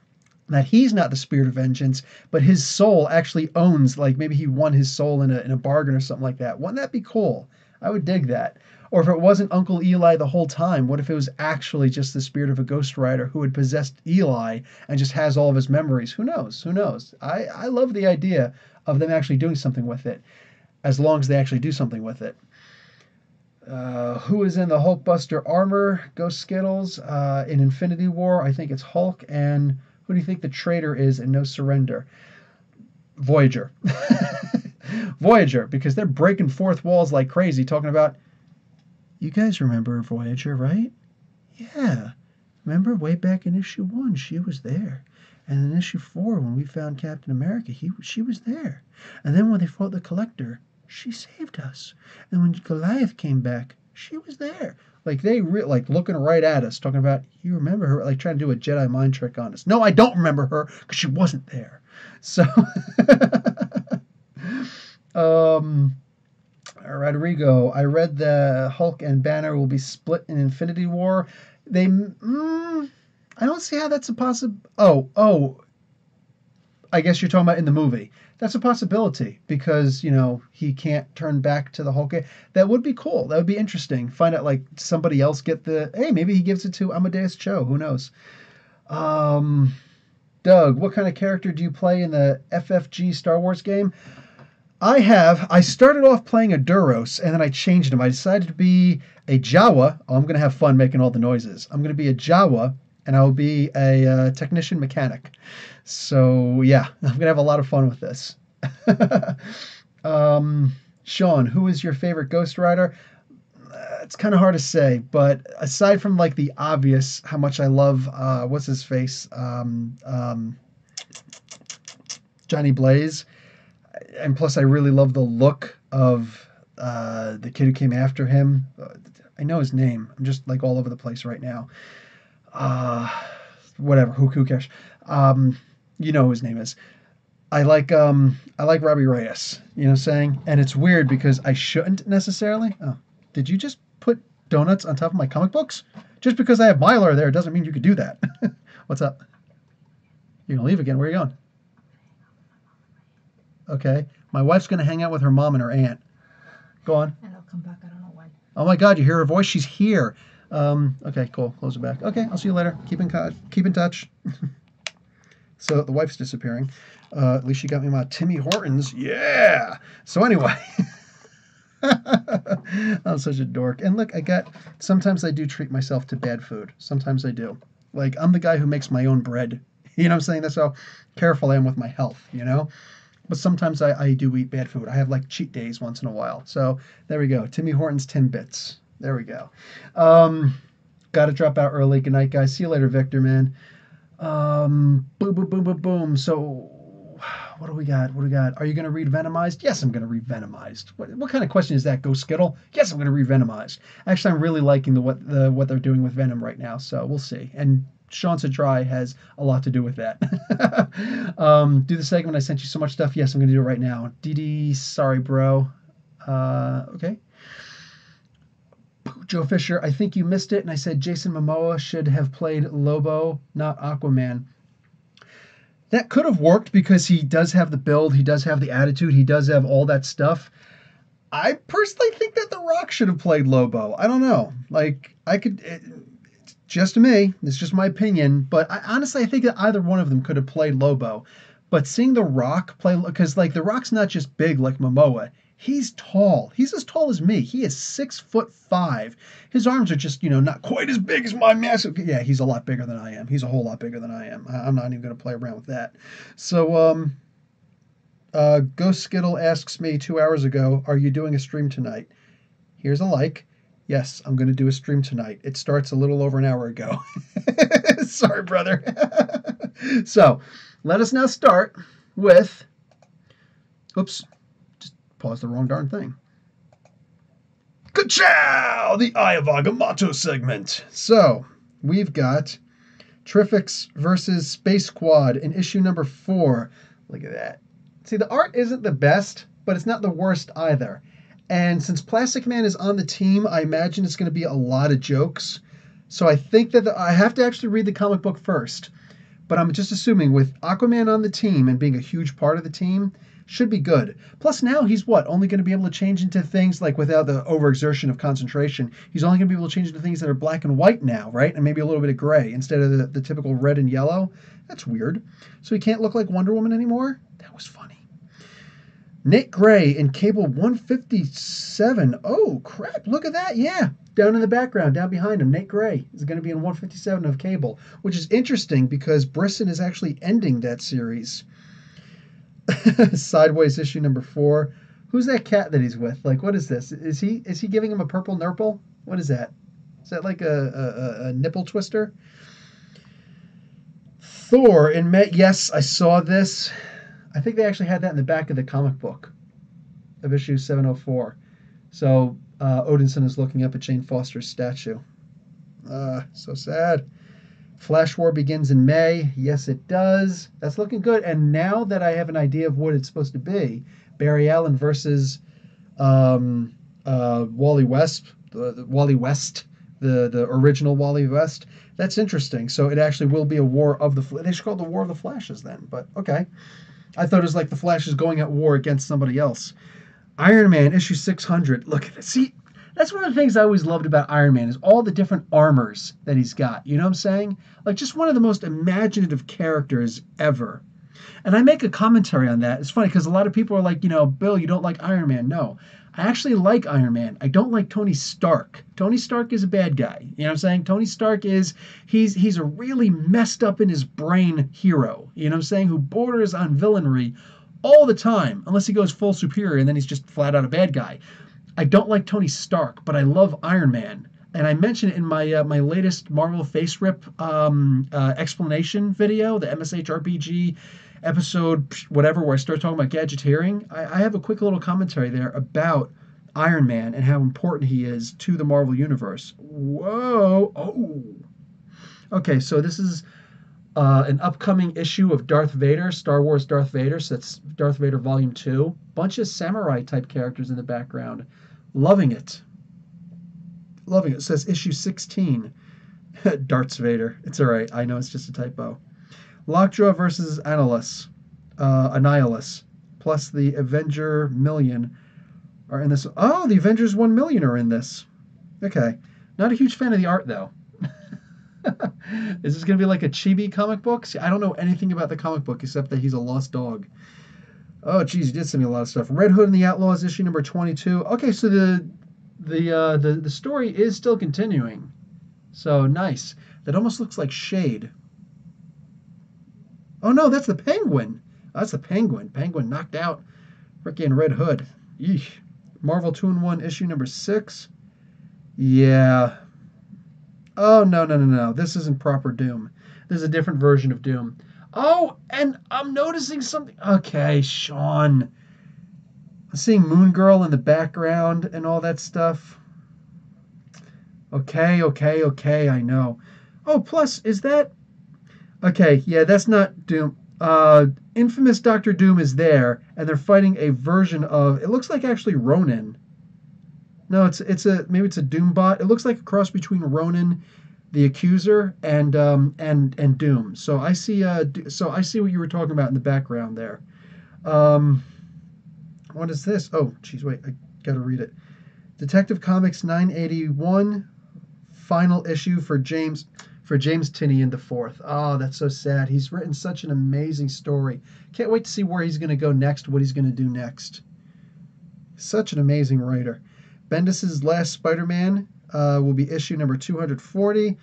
that he's not the spirit of vengeance, but his soul actually owns, like maybe he won his soul in a bargain or something like that. Wouldn't that be cool? I would dig that. Or if it wasn't Uncle Eli the whole time, what if it was actually just the spirit of a Ghost Rider who had possessed Eli and just has all of his memories? Who knows? Who knows? I love the idea of them actually doing something with it, as long as they actually do something with it. Who is in the Hulkbuster armor? Ghost Skittles. In Infinity War, I think it's Hulk. And who do you think the traitor is in No Surrender? Voyager. Voyager, because they're breaking fourth walls like crazy, talking about, you guys remember Voyager, right? Yeah. Remember way back in issue 1, she was there. And in issue 4, when we found Captain America, she was there. And then when they fought the Collector, she saved us. And when Goliath came back, she was there. Like like looking right at us, talking about, you remember her, like trying to do a Jedi mind trick on us. No, I don't remember her because she wasn't there. So, Rodrigo, I read the Hulk and Banner will be split in Infinity War. I don't see how that's a possible. Oh, I guess you're talking about in the movie. That's a possibility because, he can't turn back to the Hulk. That would be cool. That would be interesting. Find out, like, somebody else hey, maybe he gives it to Amadeus Cho. Who knows? Doug, what kind of character do you play in the FFG Star Wars game? I started off playing a Duros, and then I changed him. I decided to be a Jawa. Oh, I'm going to have fun making all the noises. I'm going to be a Jawa, and I will be a technician mechanic. So, yeah, I'm going to have a lot of fun with this. Sean, who is your favorite Ghost Rider? It's kind of hard to say, but aside from, like, the obvious, how much I love, what's his face? Johnny Blaze. And plus, I really love the look of the kid who came after him. I know his name. I'm just like all over the place right now. Whatever. Who cares? You know who his name is. I like Robbie Reyes. You know what I'm saying? And it's weird because I shouldn't necessarily. Oh, did you just put donuts on top of my comic books? Just because I have Mylar there doesn't mean you could do that. What's up? You're gonna leave again. Where are you going? Okay. My wife's going to hang out with her mom and her aunt. Go on. And I'll come back. I don't know when. Oh, my God. You hear her voice? She's here. Okay, cool. Close it back. Okay, I'll see you later. Keep in touch. So the wife's disappearing. At least she got me my Timmy Hortons. Yeah. So anyway. I'm such a dork. And look, sometimes I do treat myself to bad food. Sometimes I do. Like, I'm the guy who makes my own bread. You know what I'm saying? That's how careful I am with my health, But sometimes I do eat bad food. I have like cheat days once in a while. So there we go. Timmy Hortons 10 bits. There we go. Got to drop out early. Good night, guys. See you later, Victor, man. Boom, boom, boom, boom, boom. So what do we got? Are you going to read Venomized? Yes, I'm going to read Venomized. What kind of question is that, Ghost Skittle? Yes, I'm going to read Venomized. Actually, I'm really liking what they're doing with Venom right now. So we'll see. And Sean S.h.i.e.l.d. has a lot to do with that. Do the segment. I sent you so much stuff. Yes, I'm going to do it right now. DD, sorry, bro. Okay. Joe Fisher, I think you missed it. And I said Jason Momoa should have played Lobo, not Aquaman. That could have worked because he does have the build. He does have the attitude. He does have all that stuff. I personally think that The Rock should have played Lobo. I don't know. Like, just me. It's just my opinion. But honestly, I think that either one of them could have played Lobo. But seeing The Rock play, because like The Rock's not just big like Momoa. He's tall. He's as tall as me. He is 6'5". His arms are just, not quite as big as my massive. Yeah, he's a lot bigger than I am. He's a whole lot bigger than I am. I'm not even going to play around with that. So, Ghost Skittle asks me 2 hours ago, are you doing a stream tonight? Here's a like. Yes, I'm going to do a stream tonight. It starts a little over an hour ago. Sorry, brother. So, let us now start with... Oops. Just paused the wrong darn thing. Ka-chow! The Eye of Agamotto segment. So, we've got Terrifics versus Space Squad in issue number 4. Look at that. See, the art isn't the best, but it's not the worst either. And since Plastic Man is on the team, I imagine it's going to be a lot of jokes. So I think that I have to actually read the comic book first. But I'm just assuming with Aquaman on the team and being a huge part of the team, should be good. Plus now he's what? Only going to be able to change into things like without the overexertion of concentration. He's only going to be able to change into things that are black and white now, right? And maybe a little bit of gray instead of the typical red and yellow. That's weird. So he can't look like Wonder Woman anymore? That was funny. Nate Gray in Cable 157. Oh, crap. Look at that. Yeah. Down in the background, down behind him, Nate Gray is going to be in 157 of Cable, which is interesting because Brisson is actually ending that series. Sideways issue number 4. Who's that cat that he's with? Like, what is this? Is he giving him a purple nurple? What is that? Is that like a nipple twister? Thor in May. Yes, I saw this. I think they actually had that in the back of the comic book of issue 704. So Odinson is looking up at Jane Foster's statue. So sad. Flash War begins in May. Yes, it does. That's looking good. And now that I have an idea of what it's supposed to be, Barry Allen versus Wally West, the original Wally West. That's interesting. So it actually will be a war of the. They should call it the War of the Flashes then. But okay. I thought it was like the Flash is going at war against somebody else. Iron Man, issue 600. Look at it. See, that's one of the things I always loved about Iron Man is all the different armors that he's got. You know what I'm saying? Like just one of the most imaginative characters ever. And I make a commentary on that. It's funny because a lot of people are like, Bill, you don't like Iron Man. No, I actually like Iron Man. I don't like Tony Stark. Tony Stark is a bad guy. You know what I'm saying? Tony Stark he's a really messed up in his brain hero. You know what I'm saying? Who borders on villainry all the time, unless he goes full superior and then he's just flat out a bad guy. I don't like Tony Stark, but I love Iron Man. And I mentioned it in my my latest Marvel Face Rip explanation video, the MSH episode, whatever, where I start talking about gadgeteering. I have a quick little commentary there about Iron Man and how important he is to the Marvel Universe. Whoa. Oh. Okay, so this is an upcoming issue of Darth Vader, Star Wars Darth Vader. So that's Darth Vader Volume 2. Bunch of samurai type characters in the background. Loving it. Loving it. It says issue 16. Darth Vader. It's all right. I know it's just a typo. Lockjaw versus Annihilus. Plus the Avenger Million are in this. Oh, the Avengers 1 million are in this. Okay. Not a huge fan of the art, though. Is this going to be like a chibi comic book? See, I don't know anything about the comic book except that he's a lost dog. Oh, geez, you did send me a lot of stuff. Red Hood and the Outlaws, issue number 22. Okay, so the story is still continuing. So nice. That almost looks like Shade. Oh no, that's the Penguin. Oh, that's the Penguin. Penguin knocked out freaking Red Hood. Eesh. Marvel 2-in-1 issue number 6. Yeah. Oh, no. This isn't proper Doom. This is a different version of Doom. Oh, and I'm noticing something. Okay, Sean. I'm seeing Moon Girl in the background and all that stuff. Okay, I know. Oh, plus, is that... Okay, yeah, that's not Doom. Infamous Doctor Doom is there, and they're fighting a version of... It looks like actually Ronin. No, maybe it's a Doombot. It looks like a cross between Ronin, the Accuser, and Doom. So I see what you were talking about in the background there. What is this? Oh, geez, wait, I gotta read it. Detective Comics 981, final issue for James Tynion IV. Oh, that's so sad. He's written such an amazing story. Can't wait to see where he's going to go next, what he's going to do next. Such an amazing writer. Bendis' last Spider-Man will be issue number 240.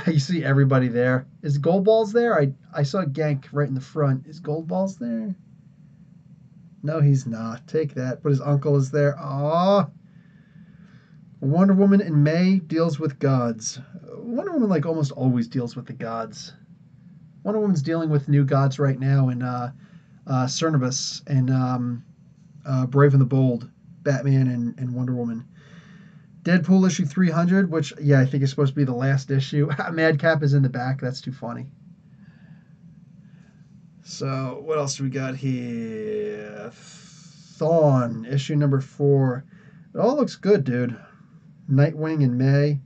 You see everybody there. Is Goldballs there? I saw Gank right in the front. Is Goldballs there? No, he's not. Take that. But his uncle is there. Aww. Wonder Woman in May deals with gods. Wonder Woman like almost always deals with the gods. Wonder Woman's dealing with new gods right now in Cernibus and Brave and the Bold, Batman and Wonder Woman. Deadpool issue 300, which, yeah, I think is supposed to be the last issue. Madcap is in the back. That's too funny. So, what else do we got here? Thawne, issue number 4. It all looks good, dude. Nightwing in May.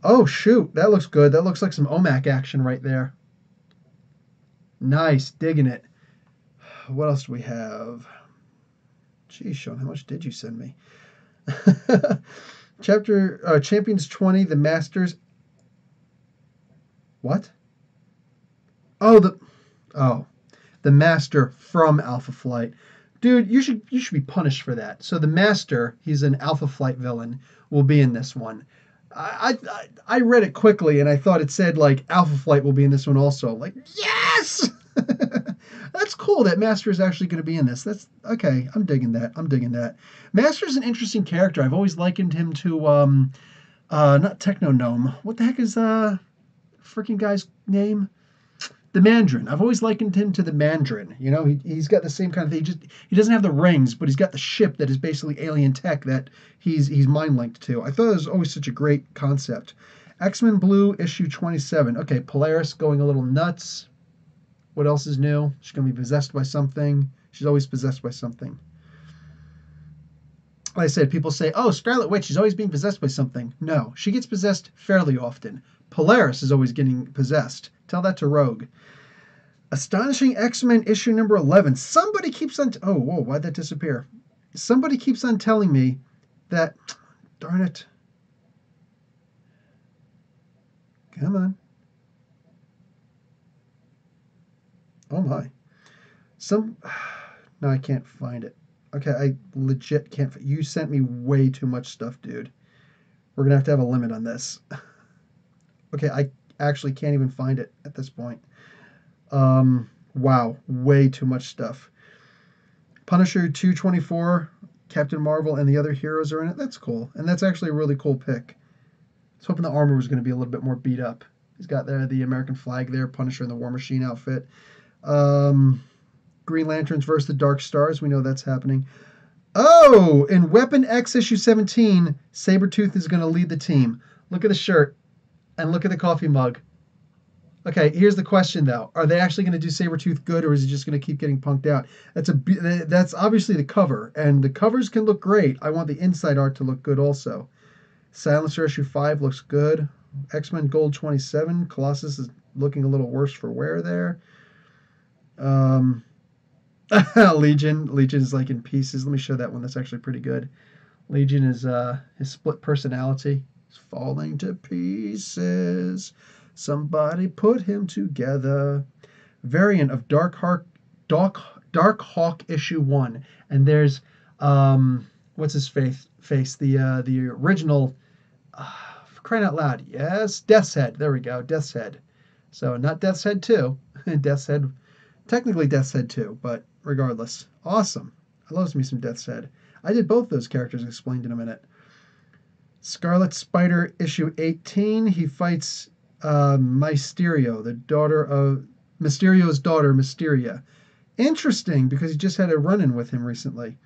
Oh, shoot. That looks good. That looks like some OMAC action right there. Nice. Digging it. What else do we have? Geez, Sean, how much did you send me? Chapter Champions 20, the Masters. What? Oh, the Master from Alpha Flight. Dude, you should be punished for that. So the Master, he's an Alpha Flight villain, will be in this one. I read it quickly and I thought it said like Alpha Flight will be in this one also. Like, yes! That's cool that Master is actually going to be in this. That's okay. I'm digging that. I'm digging that. Master's an interesting character. I've always likened him to not Techno Gnome. What the heck is freaking guy's name? The Mandarin. I've always likened him to the Mandarin. You know, he's got the same kind of thing. He doesn't have the rings, but he's got the ship that is basically alien tech that he's mind linked to. I thought it was always such a great concept. X-Men Blue issue 27. Okay, Polaris going a little nuts. What else is new? She's gonna be possessed by something. She's always possessed by something. Like I said, people say, "Oh, Scarlet Witch is always being possessed by something." No, she gets possessed fairly often. Polaris is always getting possessed. Tell that to Rogue. Astonishing X-Men issue number 11. Somebody keeps on... oh, whoa, why'd that disappear? Somebody keeps on telling me that... darn it. Come on. Oh, my. No, I can't find it. Okay, I legit can't... you sent me way too much stuff, dude. We're going to have a limit on this. Okay, I actually can't even find it at this point. Wow, way too much stuff. Punisher 224, Captain Marvel, and the other heroes are in it. That's cool, and that's actually a really cool pick. I was hoping the armor was going to be a little bit more beat up. He's got there the American flag there, Punisher in the War Machine outfit. Green Lanterns versus the Dark Stars. We know that's happening. Oh, in Weapon X issue 17, Sabretooth is going to lead the team. Look at the shirt, and look at the coffee mug. Okay, here's the question though: are they actually going to do Sabretooth good, or is he just going to keep getting punked out? That's obviously the cover, and the covers can look great. I want the inside art to look good also. Silencer issue 5 looks good. X-Men Gold 27, Colossus is looking a little worse for wear there. Legion is like in pieces. Let me show that one. That's actually pretty good. Legion is his split personality. He's falling to pieces. Somebody put him together. Variant of Dark Hawk issue 1. And there's what's his face? The original for crying out loud. Yes, Death's Head. There we go. Death's Head. So not Death's Head 2. Death's Head, technically Death's Head 2, but regardless. Awesome. I love me some Death's Head. I did both those characters explained in a minute. Scarlet Spider issue 18. He fights Mysterio, the daughter of Mysterio's daughter, Mysteria. Interesting, because he just had a run-in with him recently.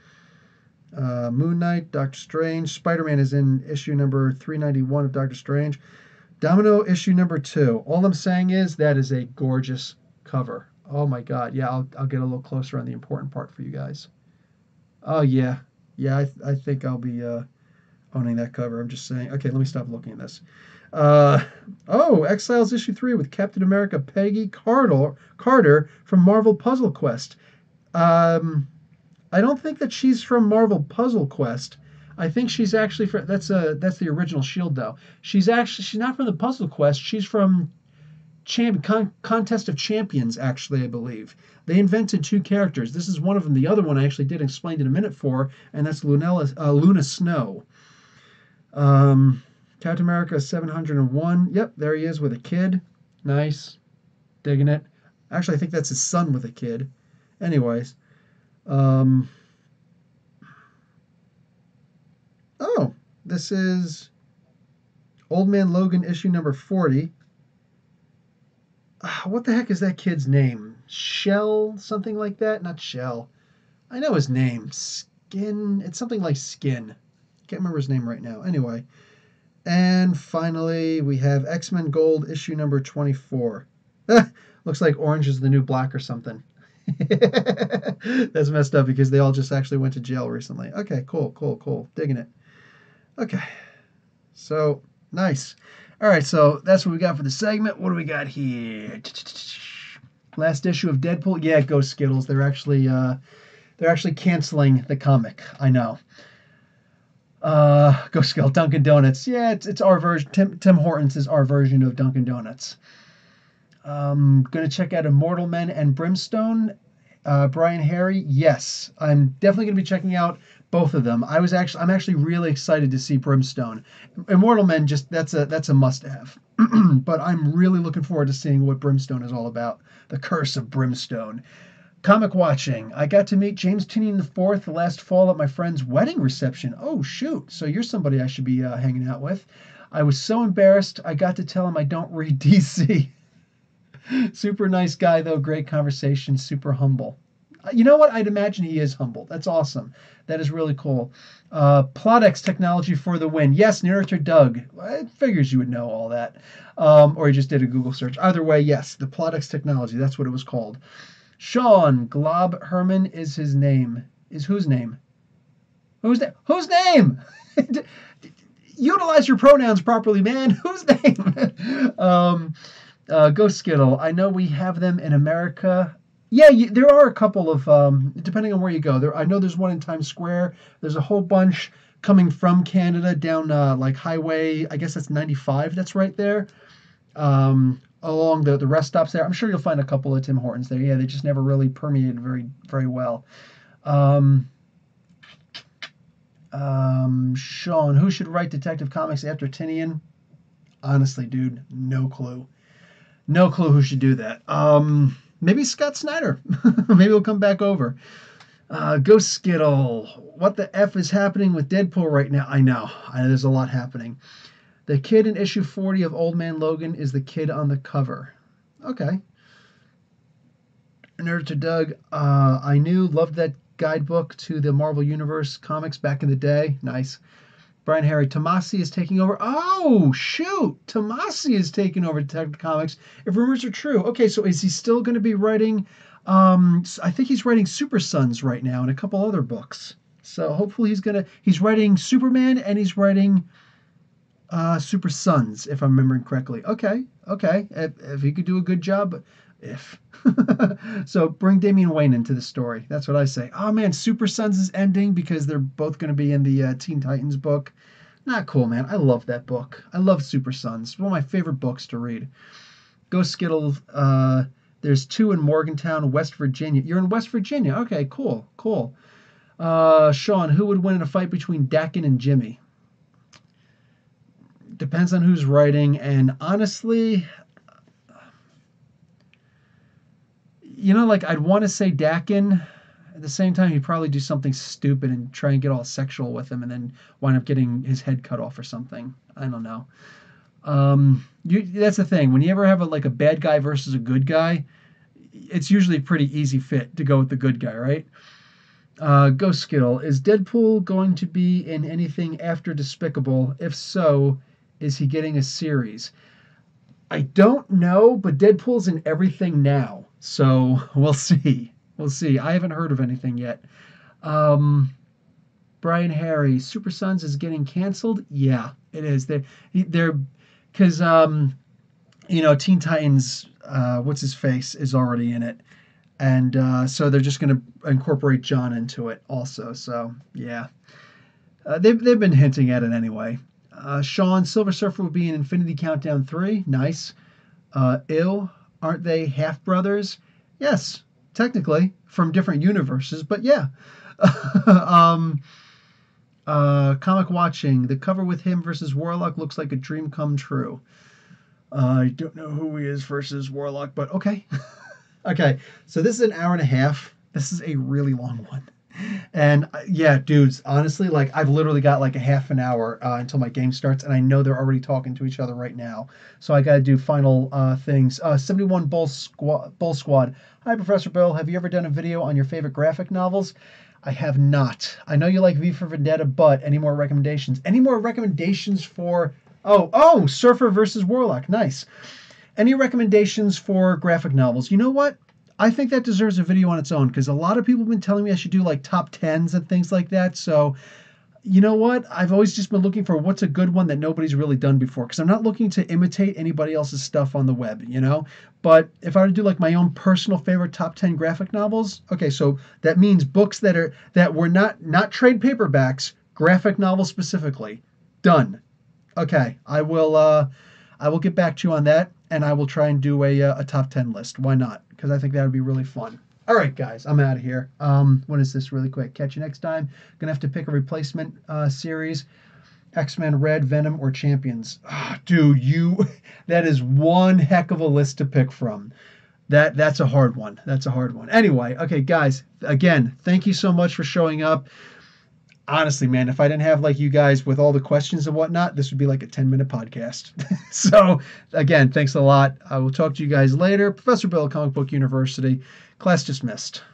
Moon Knight, Doctor Strange. Spider-Man is in issue number 391 of Doctor Strange. Domino issue number 2. All I'm saying is that is a gorgeous cover. Oh my God. Yeah, I'll get a little closer on the important part for you guys. Oh yeah. Yeah, I think I'll be owning that cover. I'm just saying. Okay, let me stop looking at this. Exiles issue 3 with Captain America Peggy Carter from Marvel Puzzle Quest. I don't think that she's from Marvel Puzzle Quest. I think she's actually from that's the original S.h.i.e.l.d. though. She's not from the Puzzle Quest. She's from Contest of Champions, actually, I believe. They invented 2 characters. This is one of them. The other one I actually did explain in a minute for, and that's Luna Snow. Captain America 701. Yep, there he is with a kid. Nice. Digging it. Actually, I think that's his son with a kid. Anyways. This is Old Man Logan issue number 40. What the heck is that kid's name? Shell? Something like that? Not Shell. I know his name. Skin. It's something like Skin. Can't remember his name right now. Anyway. And finally, we have X-Men Gold issue number 24. Looks like orange is the new black or something. That's messed up because they all just actually went to jail recently. Okay, cool. Digging it. Okay. So, nice. All right, so that's what we got for the segment. What do we got here? Last issue of Deadpool. Yeah, go Skittles. They're actually canceling the comic. I know. Go Skittles. Dunkin' Donuts. Yeah, it's our version. Tim Hortons is our version of Dunkin' Donuts. Gonna check out Immortal Men and Brimstone. Brian Harry. Yes, I'm definitely gonna be checking out both of them. I'm actually really excited to see Brimstone. Immortal Men, just that's a must-have. But I'm really looking forward to seeing what Brimstone is all about. The Curse of Brimstone. Comic watching. I got to meet James Tynion IV last fall at my friend's wedding reception. Oh, shoot. So you're somebody I should be hanging out with. I was so embarrassed. I got to tell him I don't read DC. Super nice guy, though. Great conversation. Super humble. You know what? I'd imagine he is humble. That's awesome. That is really cool. Plodex technology for the win. Yes, Narrator Doug. I figures you would know all that. Or you just did a Google search. Either way, yes, the Plodex technology. That's what it was called. Sean Glob Herman is his name. Is whose name? Whose name? Utilize your pronouns properly, man. Whose name? Go Skittle. I know we have them in America. Yeah, there are a couple of, depending on where you go. I know there's one in Times Square. There's a whole bunch coming from Canada down like Highway, I guess that's 95. That's right there. Along the rest stops there. I'm sure you'll find a couple of Tim Hortons there. Yeah, they just never really permeated very well. Sean, who should write Detective Comics after Tynion? Honestly, dude, no clue. No clue who should do that. Maybe Scott Snyder. Maybe he'll come back over. Go Skittle. What the F is happening with Deadpool right now? I know there's a lot happening. The kid in issue 40 of Old Man Logan is the kid on the cover. Okay. Nerd to Doug. I loved that guidebook to the Marvel Universe comics back in the day. Nice. Brian Harry. Tomasi is taking over. Oh, shoot. Tomasi is taking over Detective Comics. If rumors are true. Okay, so is he still going to be writing... I think he's writing Super Sons right now and a couple other books. So hopefully he's writing Superman and he's writing... Super Sons, if I'm remembering correctly. Okay. If he could do a good job, so bring Damian Wayne into the story. That's what I say. Oh man, Super Sons is ending because they're both going to be in the Teen Titans book. Not cool, man. I love that book. I love Super Sons. It's one of my favorite books to read. Go Skittle. There's 2 in Morgantown, West Virginia. You're in West Virginia. Okay, cool. Sean, who would win in a fight between Dakin and Jimmy? Depends on who's writing, and honestly, I'd want to say Dakin. At the same time, he'd probably do something stupid and try and get all sexual with him and then wind up getting his head cut off or something. I don't know. That's the thing. When you ever have a bad guy versus a good guy, it's usually a pretty easy fit to go with the good guy, right? Go Skittle. Is Deadpool going to be in anything after Despicable? If so... is he getting a series? I don't know, but Deadpool's in everything now. So we'll see. I haven't heard of anything yet. Brian Harry, Super Sons is getting canceled? Yeah, it is. They're because Teen Titans, what's his face, is already in it. And so they're just going to incorporate John into it also. So yeah. They've been hinting at it anyway. Sean, Silver Surfer will be in Infinity Countdown 3. Nice. S.h.i.e.l.d. Aren't they half-brothers? Yes, technically, from different universes, but yeah. Comic watching. The cover with him versus Warlock looks like a dream come true. I don't know who he is versus Warlock, but okay. Okay, so this is an hour and a half. This is a really long one. And yeah, dudes, honestly, I've literally got a half an hour until my game starts, and I know they're already talking to each other right now. So I got to do final things. 71 Bull Squad. Hi, Professor Bill. Have you ever done a video on your favorite graphic novels? I have not. I know you like V for Vendetta, but any more recommendations? Any more recommendations for... Oh, Surfer versus Warlock. Nice. Any recommendations for graphic novels? You know what? I think that deserves a video on its own because a lot of people have been telling me I should do top 10s and things like that. So You know what? I've always just been looking for what's a good one that nobody's really done before because I'm not looking to imitate anybody else's stuff on the web, you know? But if I were to do like my own personal favorite top 10 graphic novels, okay, so that means books that were not trade paperbacks, graphic novels specifically. Done. Okay, I will get back to you on that and I will try and do a top 10 list. Why not? Because I think that would be really fun. All right, guys, I'm out of here. What is this really quick? Catch you next time. Gonna have to pick a replacement series. X-Men Red, Venom, or Champions. Ah, dude, that is one heck of a list to pick from. That's a hard one. That's a hard one. Anyway, okay, guys, again, thank you so much for showing up. Honestly, man, if I didn't have like you guys with all the questions and whatnot, this would be like a 10-minute podcast. So again, thanks a lot. I will talk to you guys later. Professor Bill, Comic Book University. Class dismissed.